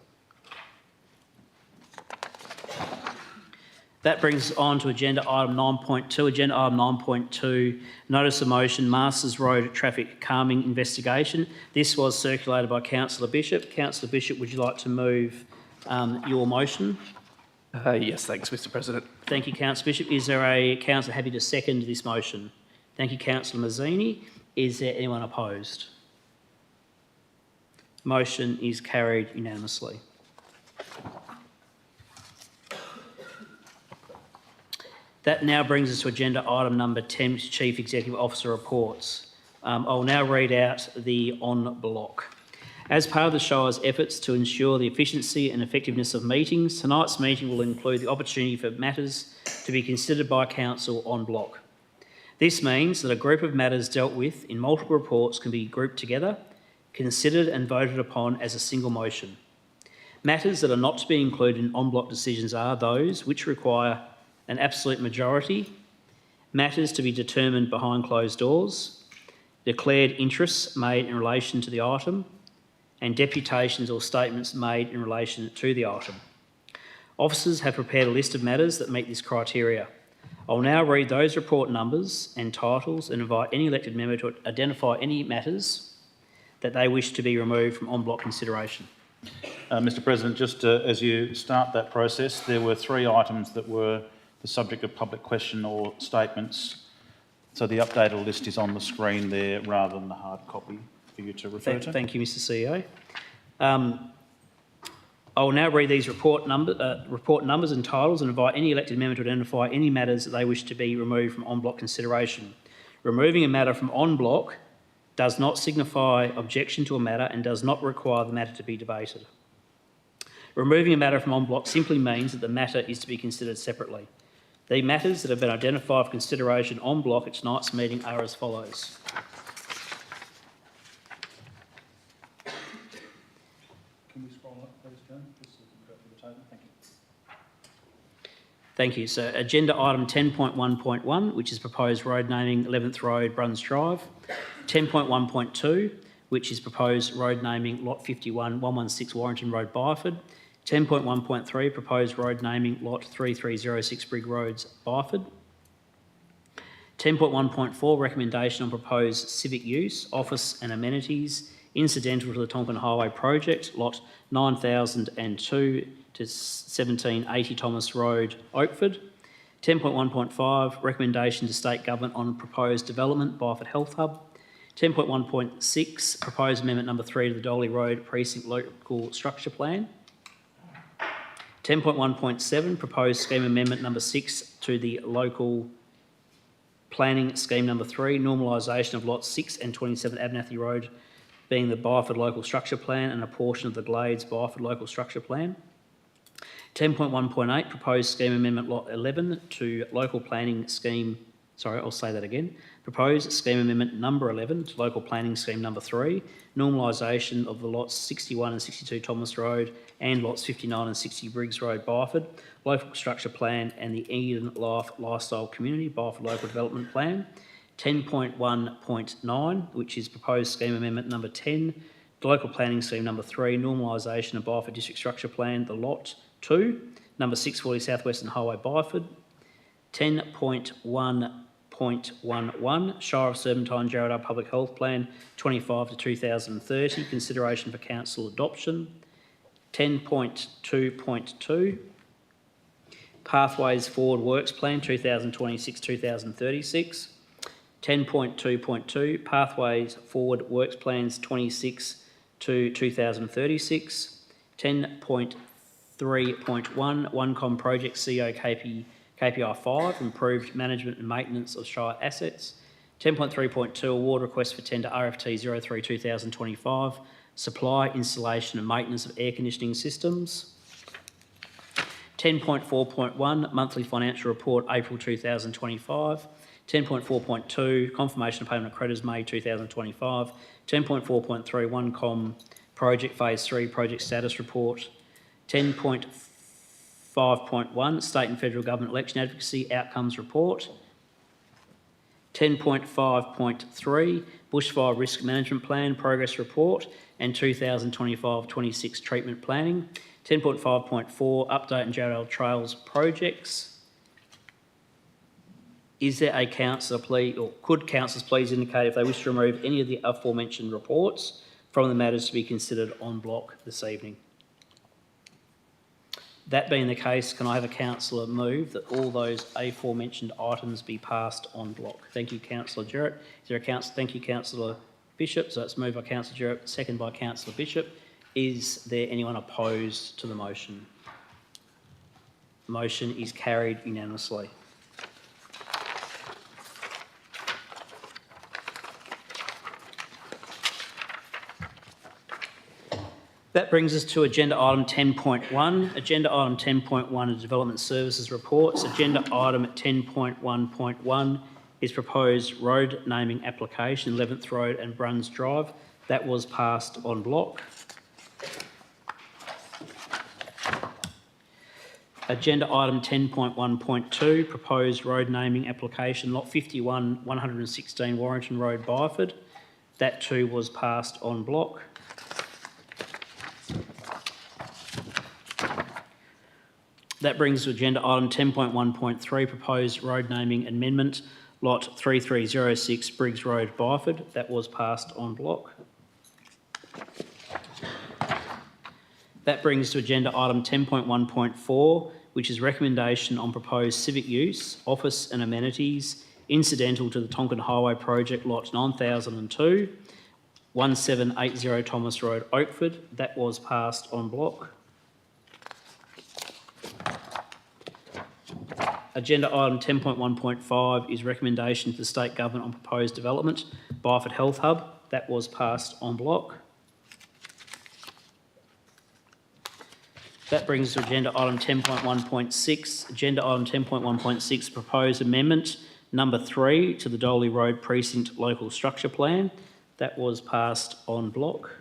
That brings us on to agenda item 9.2. Agenda item 9.2, notice of motion, Masters Road traffic calming investigation. This was circulated by Councillor Bishop. Councillor Bishop, would you like to move your motion? Yes, thanks, Mr President. Thank you, Councillor Bishop. Is there a councillor happy to second this motion? Thank you, Councillor Mazzini. Is there anyone opposed? Motion is carried unanimously. That now brings us to agenda item number 10, which is Chief Executive Officer reports. I'll now read out the en bloc. As part of the Shire's efforts to ensure the efficiency and effectiveness of meetings, tonight's meeting will include the opportunity for matters to be considered by Council en bloc. This means that a group of matters dealt with in multiple reports can be grouped together, considered and voted upon as a single motion. Matters that are not to be included in en bloc decisions are those which require an absolute majority, matters to be determined behind closed doors, declared interests made in relation to the item, and deputations or statements made in relation to the item. Officers have prepared a list of matters that meet this criteria. I'll now read those report numbers and titles and invite any elected member to identify any matters that they wish to be removed from en bloc consideration. Mr President, just as you start that process, there were 3 items that were the subject of public question or statements. So the updated list is on the screen there rather than the hard copy for you to refer to. Thank you, Mr CEO. I will now read these report numbers and titles and invite any elected member to identify any matters that they wish to be removed from en bloc consideration. Removing a matter from en bloc does not signify objection to a matter and does not require the matter to be debated. Removing a matter from en bloc simply means that the matter is to be considered separately. The matters that have been identified for consideration en bloc at tonight's meeting are as follows. Can we scroll up, please, Joan, just so we can go through the table? Thank you. Thank you. So agenda item 10.1.1, which is proposed road naming 11th Road, Bruns Drive. 10.1.2, which is proposed road naming lot 51, 116 Warrington Road, Byford. 10.1.3, proposed road naming lot 3306 Brigg Roads, Byford. 10.1.4, recommendation on proposed civic use, office and amenities incidental to the Tonkin Highway project, lot 9002 to 1780 Thomas Road, Oakford. 10.1.5, recommendation to state government on proposed development, Byford Health Hub. 10.1.6, proposed amendment number 3 to the Dolly Road Precinct Local Structure Plan. 10.1.7, proposed scheme amendment number 6 to the local planning scheme number 3, normalisation of lots 6 and 27 Abernathy Road being the Byford Local Structure Plan and a portion of the Glades Byford Local Structure Plan. 10.1.8, proposed scheme amendment lot 11 to local planning scheme, proposed scheme amendment number 11 to local planning scheme number 3, normalisation of the lots 61 and 62 Thomas Road and lots 59 and 60 Briggs Road, Byford, local structure plan and the Eden Life Lifestyle Community, Byford Local Development Plan. 10.1.9, which is proposed scheme amendment number 10 to local planning scheme number 3, normalisation of Byford District Structure Plan, the lot 2, number 640 South Western Highway, Byford. 10.1.11, Shire of Serpentine Jarrahdale Public Health Plan 25 to 2030, consideration for council adoption. 10.2.2, Pathways Forward Works Plan 2026-2036. 10.2.2, Pathways Forward Works Plans 26 to 2036. 10.3.1, OneCom Project CO KPI 5, Improved Management and Maintenance of Shire Assets. 10.3.2, Award Request for Tender RFT 03-2025, Supply, Installation and Maintenance of Air Conditioning Systems. 10.4.1, Monthly Financial Report, April 2025. 10.4.2, Confirmation of Payment of Creditors, May 2025. 10.4.3, OneCom Project Phase 3 Project Status Report. 10.5.1, State and Federal Government Election Advocacy Outcomes Report. 10.5.3, Bushfire Risk Management Plan Progress Report and 2025-26 Treatment Planning. 10.5.4, Update on Jarrahdale Trails Projects. Is there a councillor, please, or could councillors please indicate if they wish to remove any of the aforementioned reports from the matters to be considered en bloc this evening? That being the case, can I have a councillor move that all those aforementioned items be passed en bloc? Thank you, Councillor Jerrett. Is there a councillor? Thank you, Councillor Bishop. So it's moved by Councillor Jerrett, second by Councillor Bishop. Is there anyone opposed to the motion? The motion is carried unanimously. That brings us to agenda item 10.1. Agenda item 10.1 is Development Services Reports. Agenda item 10.1.1 is proposed road naming application, 11th Road and Bruns Drive. That was passed en bloc. Agenda item 10.1.2, proposed road naming application, lot 51, 116 Warrington Road, Byford. That too was passed en bloc. That brings us to agenda item 10.1.3, proposed road naming amendment, lot 3306 Briggs Road, Byford. That was passed en bloc. That brings us to agenda item 10.1.4, which is recommendation on proposed civic use, office and amenities incidental to the Tonkin Highway project, lot 9002, 1780 Thomas Road, Oakford. That was passed en bloc. Agenda item 10.1.5 is recommendation to the State Government on proposed development, Byford Health Hub. That was passed en bloc. That brings us to agenda item 10.1.6. Agenda item 10.1.6, proposed amendment number 3 to the Dolly Road Precinct Local Structure Plan. That was passed en bloc.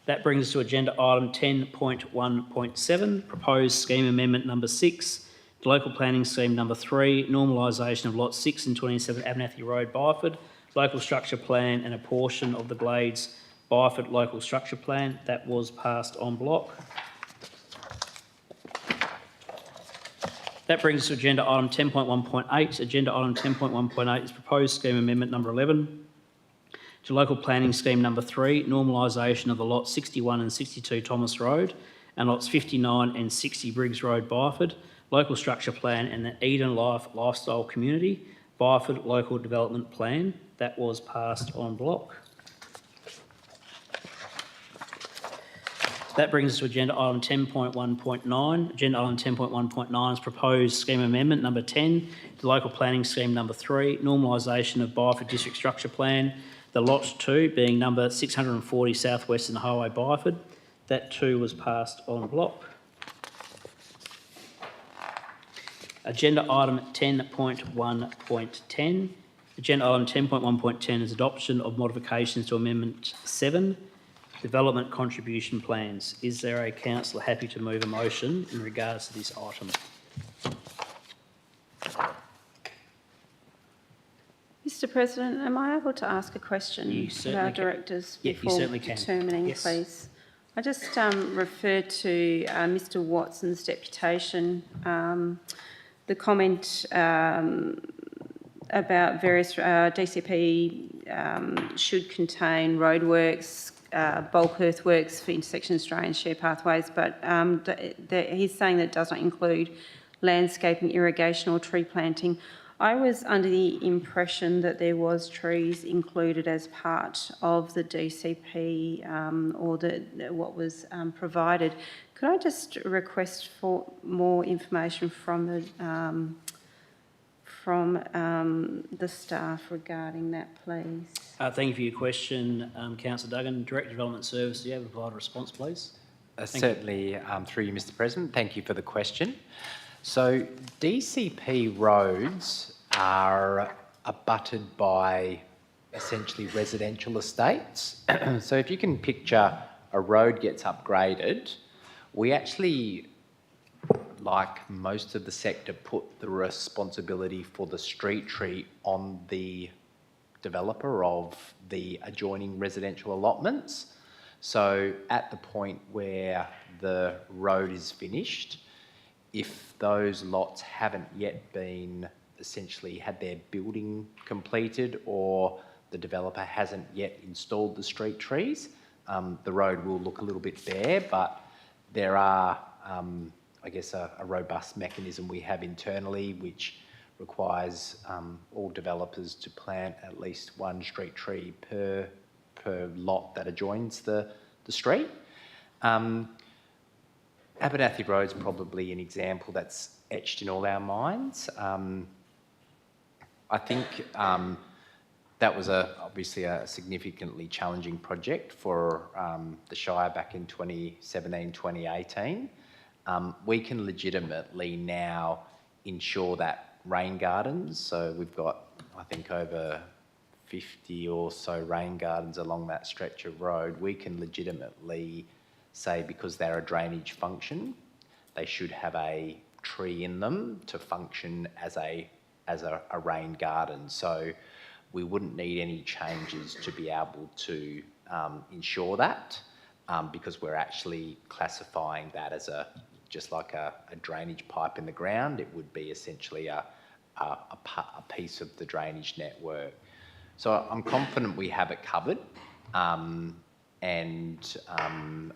That brings us to agenda item 10.1.7, proposed scheme amendment number 6, to local planning scheme number 3, normalisation of lots 6 and 27 Abernathy Road, Byford, local structure plan and a portion of the Glades Byford local structure plan. That was passed en bloc. That brings us to agenda item 10.1.8. Agenda item 10.1.8 is proposed scheme amendment number 11 to local planning scheme number 3, normalisation of the lots 61 and 62 Thomas Road and lots 59 and 60 Briggs Road, Byford, local structure plan and the Eden Life Lifestyle Community, Byford local development plan. That was passed en bloc. That brings us to agenda item 10.1.9. Agenda item 10.1.9 is proposed scheme amendment number 10 to local planning scheme number 3, normalisation of Byford district structure plan, the lot 2 being number 640 South Western Highway, Byford. That too was passed en bloc. Agenda item 10.1.10. Agenda item 10.1.10 is adoption of modifications to amendment 7, development contribution plans. Is there a councillor happy to move a motion in regards to this item? Mr. President, am I able to ask a question You of certainly our can. directors Yeah, you before certainly can. determining, Yes. please? I just refer to Mr. Watson's deputation, the comment about various DCP should contain roadworks, bulk earthworks for intersections, drains, share pathways, but he's saying that it does not include landscaping, irrigation or tree planting. I was under the impression that there was trees included as part of the DCP or what was provided. Could I just request for more information from the staff regarding that, please? Thank you for your question, Councillor Duggan. Director of Development Services, do you have a provide a response, please? Certainly, through you, Mr. President. Thank you for the question. So DCP roads are abutted by essentially residential estates. So if you can picture a road gets upgraded, we actually, like most of the sector, put the responsibility for the street tree on the developer of the adjoining residential allotments. So at the point where the road is finished, if those lots haven't yet been essentially had their building completed or the developer hasn't yet installed the street trees, the road will look a little bit bare, but there are, I guess, a robust mechanism we have internally which requires all developers to plant at least one street tree per lot that adjoins the street. Abernathy Road's probably an example that's etched in all our minds. I think That was obviously a significantly challenging project for the Shire back in 2017, 2018. We can legitimately now ensure that rain gardens, so we've got, I think, over 50 or so rain gardens along that stretch of road, we can legitimately say, because they're a drainage function, they should have a tree in them to function as a rain garden. So we wouldn't need any changes to be able to ensure that, because we're actually classifying that as just like a drainage pipe in the ground. It would be essentially a piece of the drainage network. So I'm confident we have it covered, I'm confident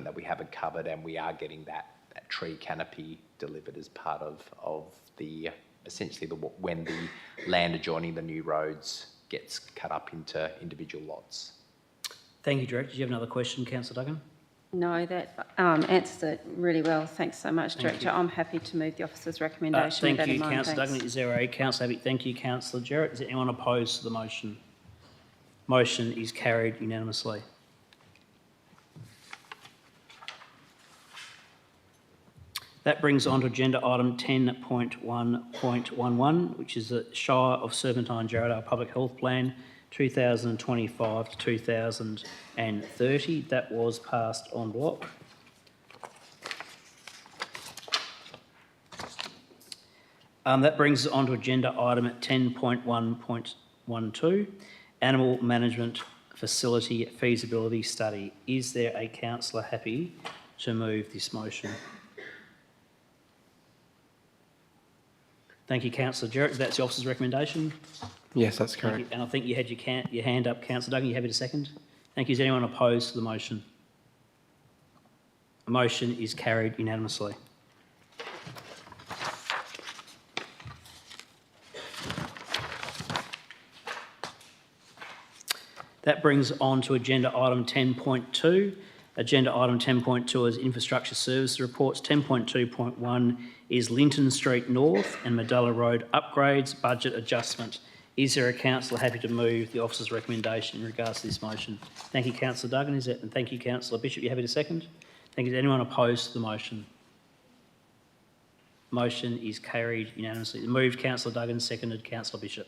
that we have it covered, and we are getting that tree canopy delivered as part of the essentially when the land adjoining the new roads gets cut up into individual lots. Thank you, Director. Do you have another question, Councillor Duggan? No, that answers it really well. Thanks so much, Director. I'm happy to move the officer's recommendation with that in mind. Thank you, Councillor Thanks. Duggan. Is there a Councillor Abic? Thank you, Councillor Jarrett. Is there anyone opposed to the motion? Motion is carried unanimously. That brings on to agenda item 10.1.11, which is the Shire of Serpentine Jarrahdale Public Health Plan 2025 to 2030. That was passed en bloc. That brings us on to agenda item 10.1.12, Animal Management Facility Feasibility Study. Is there a councillor happy to move this motion? Thank you, Councillor Jarrett. That's the officer's recommendation? Yes, that's Thank correct. you. And I think you had your hand up, Councillor Duggan. You happy to second? Thank you. Is anyone opposed to the motion? The motion is carried unanimously. That brings on to agenda item 10.2. Agenda item 10.2 is infrastructure services reports. 10.2.1 is Linton Street North and Medalla Road upgrades budget adjustment. Is there a councillor happy to move the officer's recommendation in regards to this motion? Thank you, Councillor Duggan. And thank you, Councillor Bishop. You happy to second? Thank you. Is anyone opposed to the motion? Motion is carried unanimously. Moved Councillor Duggan, seconded Councillor Bishop.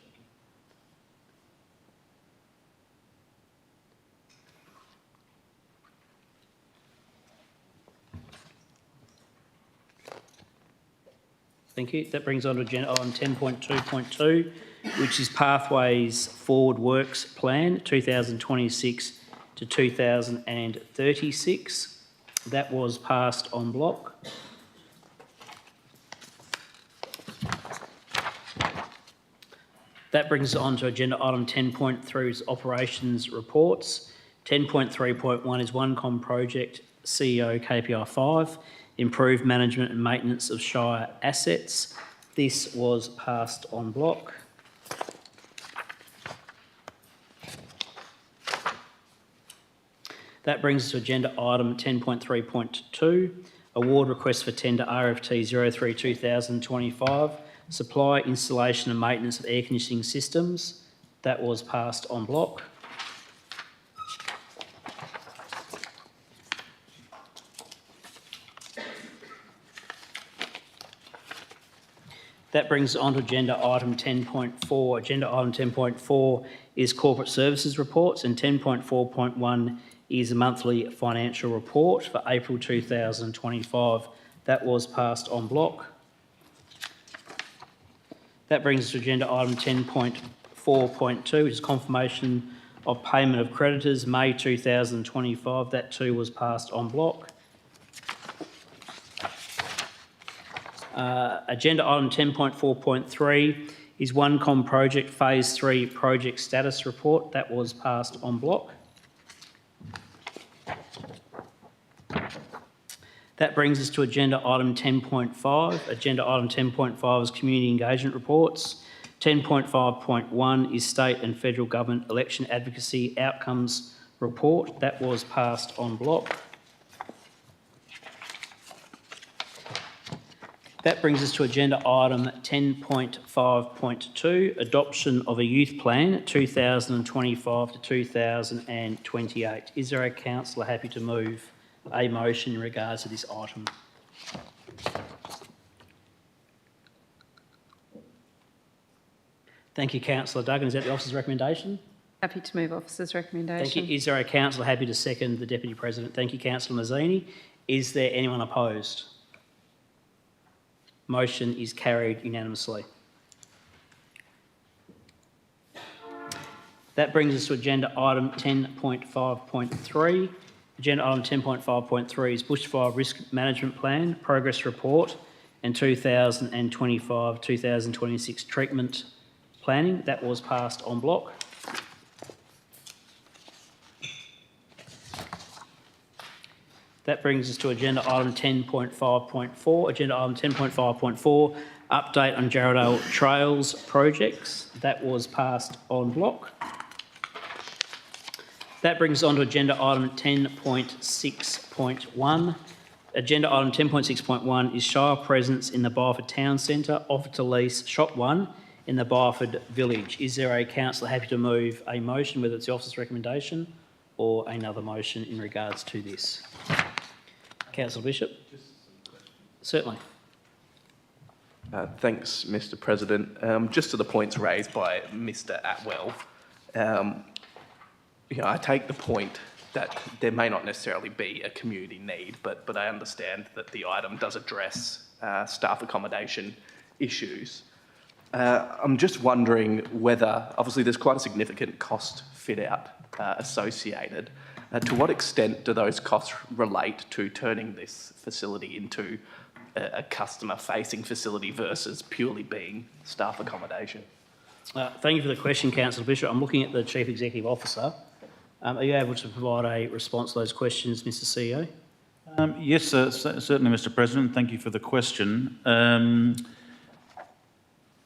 Thank you. That brings on to agenda item 10.2.2, which is Pathways Forward Works Plan 2026 to 2036. That was passed en bloc. That brings us on to agenda item 10.3 is operations reports. 10.3.1 is OneCom project CEO KPI 5. Improved management and maintenance of Shire assets. This was passed en bloc. That brings us to agenda item 10.3.2, award request for tender RFT 03-2025, supply, installation and maintenance of air conditioning systems. That was passed en bloc. That brings us on to agenda item 10.4. Agenda item 10.4 is corporate services reports, and 10.4.1 is a monthly financial report for April 2025. That was passed en bloc. That brings us to agenda item 10.4.2, which is confirmation of payment of creditors, May 2025. That too was passed en bloc. Agenda item 10.4.3 is OneCom project phase 3 project status report. That was passed en bloc. That brings us to agenda item 10.5. Agenda item 10.5 is community engagement reports. 10.5.1 is state and federal government election advocacy outcomes report. That was passed en bloc. That brings us to agenda item 10.5.2, adoption of a youth plan 2025 to 2028. Is there a councillor happy to move a motion in regards to this item? Thank you, Councillor Duggan. Is that the officer's recommendation? Happy to move officer's recommendation. Thank you. Is there a councillor happy to second the Deputy President? Thank you, Councillor Mazzini. Is there anyone opposed? Motion is carried unanimously. That brings us to agenda item 10.5.3. Agenda item 10.5.3 is Bushfire Risk Management Plan, Progress Report and 2025-2026 Treatment Planning. That was passed en bloc. That brings us to agenda item 10.5.4. Agenda item 10.5.4, update on Jarrahdale Trails projects. That was passed en bloc. That brings us on to agenda item 10.6.1. Agenda item 10.6.1 is Shire presence in the Barford Town Centre, offer to lease Shop 1 in the Barford Village. Is there a councillor happy to move a motion, whether it's the officer's recommendation or another motion in regards to this? Councillor Bishop? Certainly. Thanks, Mr. President. Just to the points raised by Mr. Atwell, I take the point that there may not necessarily be a community need, but I understand that the item does address staff accommodation issues. I'm just wondering whether, obviously there's quite a significant cost fit out associated. To what extent do those costs relate to turning this facility into a customer-facing facility versus purely being staff accommodation? Thank you for the question, Councillor Bishop. I'm looking at the Chief Executive Officer. Are you able to provide a response to those questions, Mr. CEO? Yes, certainly, Mr. President. Thank you for the question.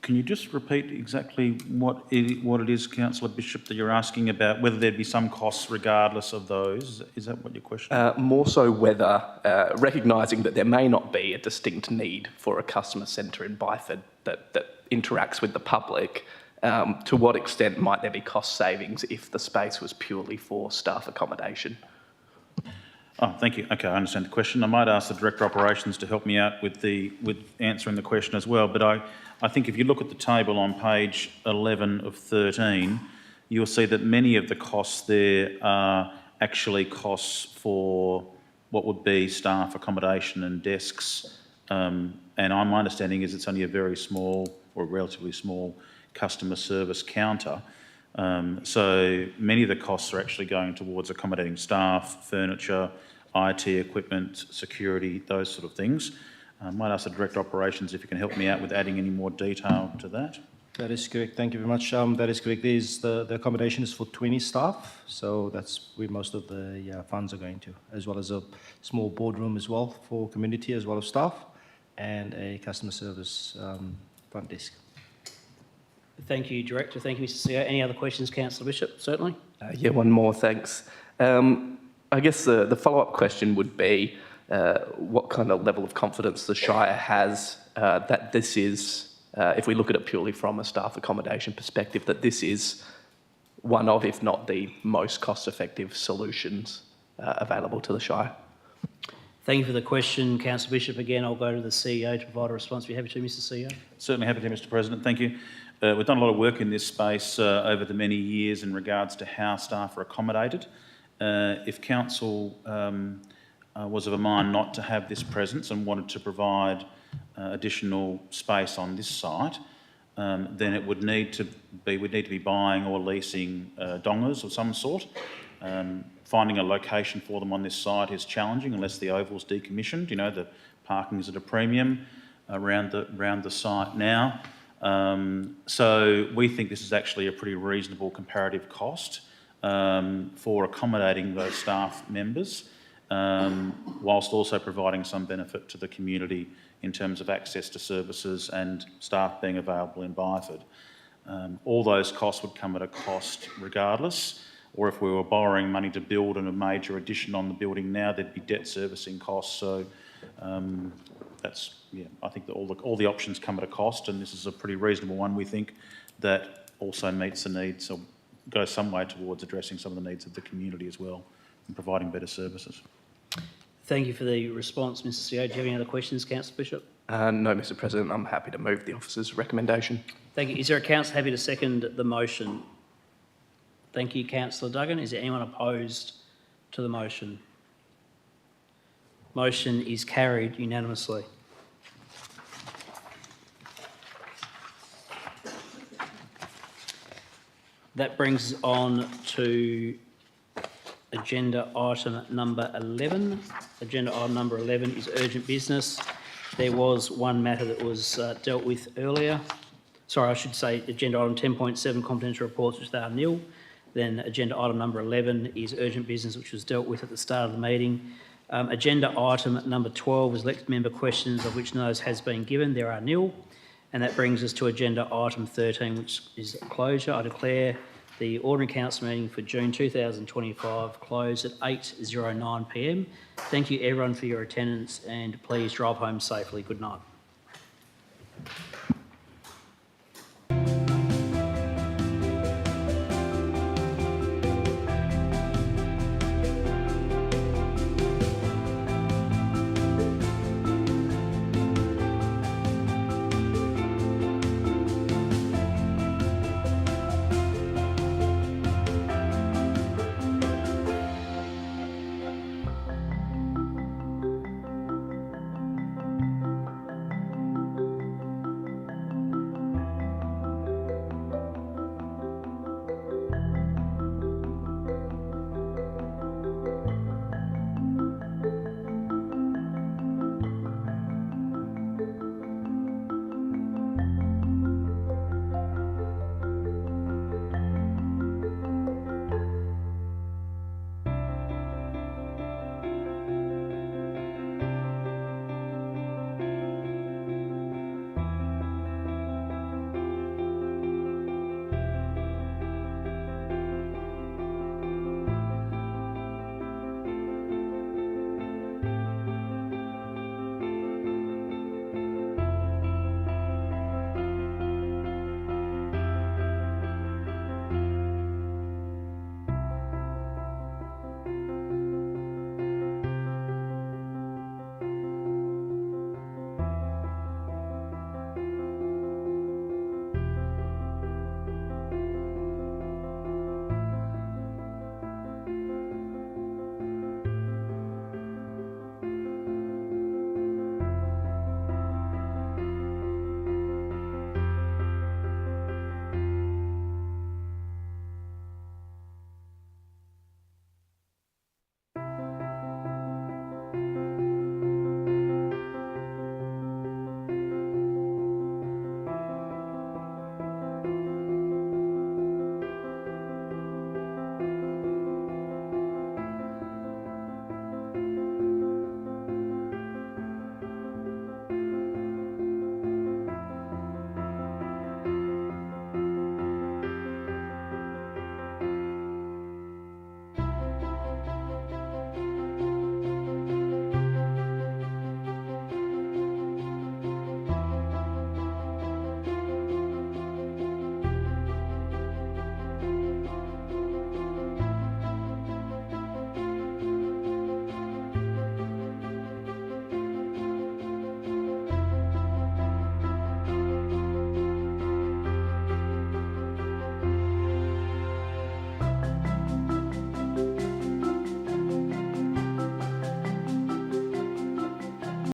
Can you just repeat exactly what it is, Councillor Bishop, that you're asking about, whether there'd be some costs regardless of those? Is that what your question is? More so whether, recognising that there may not be a distinct need for a customer centre in Byford that interacts with the public, to what extent might there be cost savings if the space was purely for staff accommodation? Oh, thank you. Okay, I understand the question. I might ask the Director of Operations to help me out with answering the question as well. But I think if you look at the table on page 11 of 13, you'll see that many of the costs there are actually costs for what would be staff accommodation and desks. And my understanding is it's only a very small or relatively small customer service counter. So many of the costs are actually going towards accommodating staff, furniture, IT equipment, security, those sort of things. I might ask the Director of Operations if you can help me out with adding any more detail to that. That is correct. Thank you very much. That is correct. The accommodation is for 20 staff, so that's where most of the funds are going to, as well as a small boardroom as well for community as well as staff, and a customer service front desk. Thank you, Director. Thank you, Mr. CEO. Any other questions, Councillor Bishop? Certainly. Yeah, one more, thanks. I guess the follow-up question would be what kind of level of confidence the Shire has that this is, if we look at it purely from a staff accommodation perspective, that this is one of, if not the most cost-effective solutions available to the Shire. Thank you for the question, Councillor Bishop. Again, I'll go to the CEO to provide a response. Are you happy to, Mr. CEO? Certainly happy to, Mr. President. Thank you. We've done a lot of work in this space over the many years in regards to how staff are accommodated. If Council was of a mind not to have this presence and wanted to provide additional space on this site, then it would need to be buying or leasing dongers of some sort. Finding a location for them on this site is challenging unless the oval's decommissioned. You know, the parking is at a premium around the site now. So we think this is actually a pretty reasonable comparative cost for accommodating those staff members, whilst also providing some benefit to the community in terms of access to services and staff being available in Byford. All those costs would come at a cost regardless, or if we were borrowing money to build a major addition on the building now, there'd be debt servicing costs. So that's, yeah, I think that all the options come at a cost, and this is a pretty reasonable one, we think, that also meets the needs or goes some way towards addressing some of the needs of the community as well and providing better services. Thank you for the response, Mr CEO. Do you have any other questions, Councillor Bishop? No, Mr President, I'm happy to move the officer's recommendation. Thank you. Is there a councillor happy to second the motion? Thank you, Councillor Duggan. Is there anyone opposed to the motion? Motion is carried unanimously. That brings us on to agenda item number 11. Agenda item number 11 is urgent business. There was one matter that was dealt with earlier. Sorry, I should say agenda item 10.7, confidential reports, which they are nil. Then agenda item number 11 is urgent business, which was dealt with at the start of the meeting. Agenda item number 12 is elected member questions, of which notice has been given. There are nil. And that brings us to agenda item 13, which is closure. I declare the ordinary council meeting for June 2025 closed at 8:09 p.m. Thank you everyone for your attendance, and please drive home safely. Good night.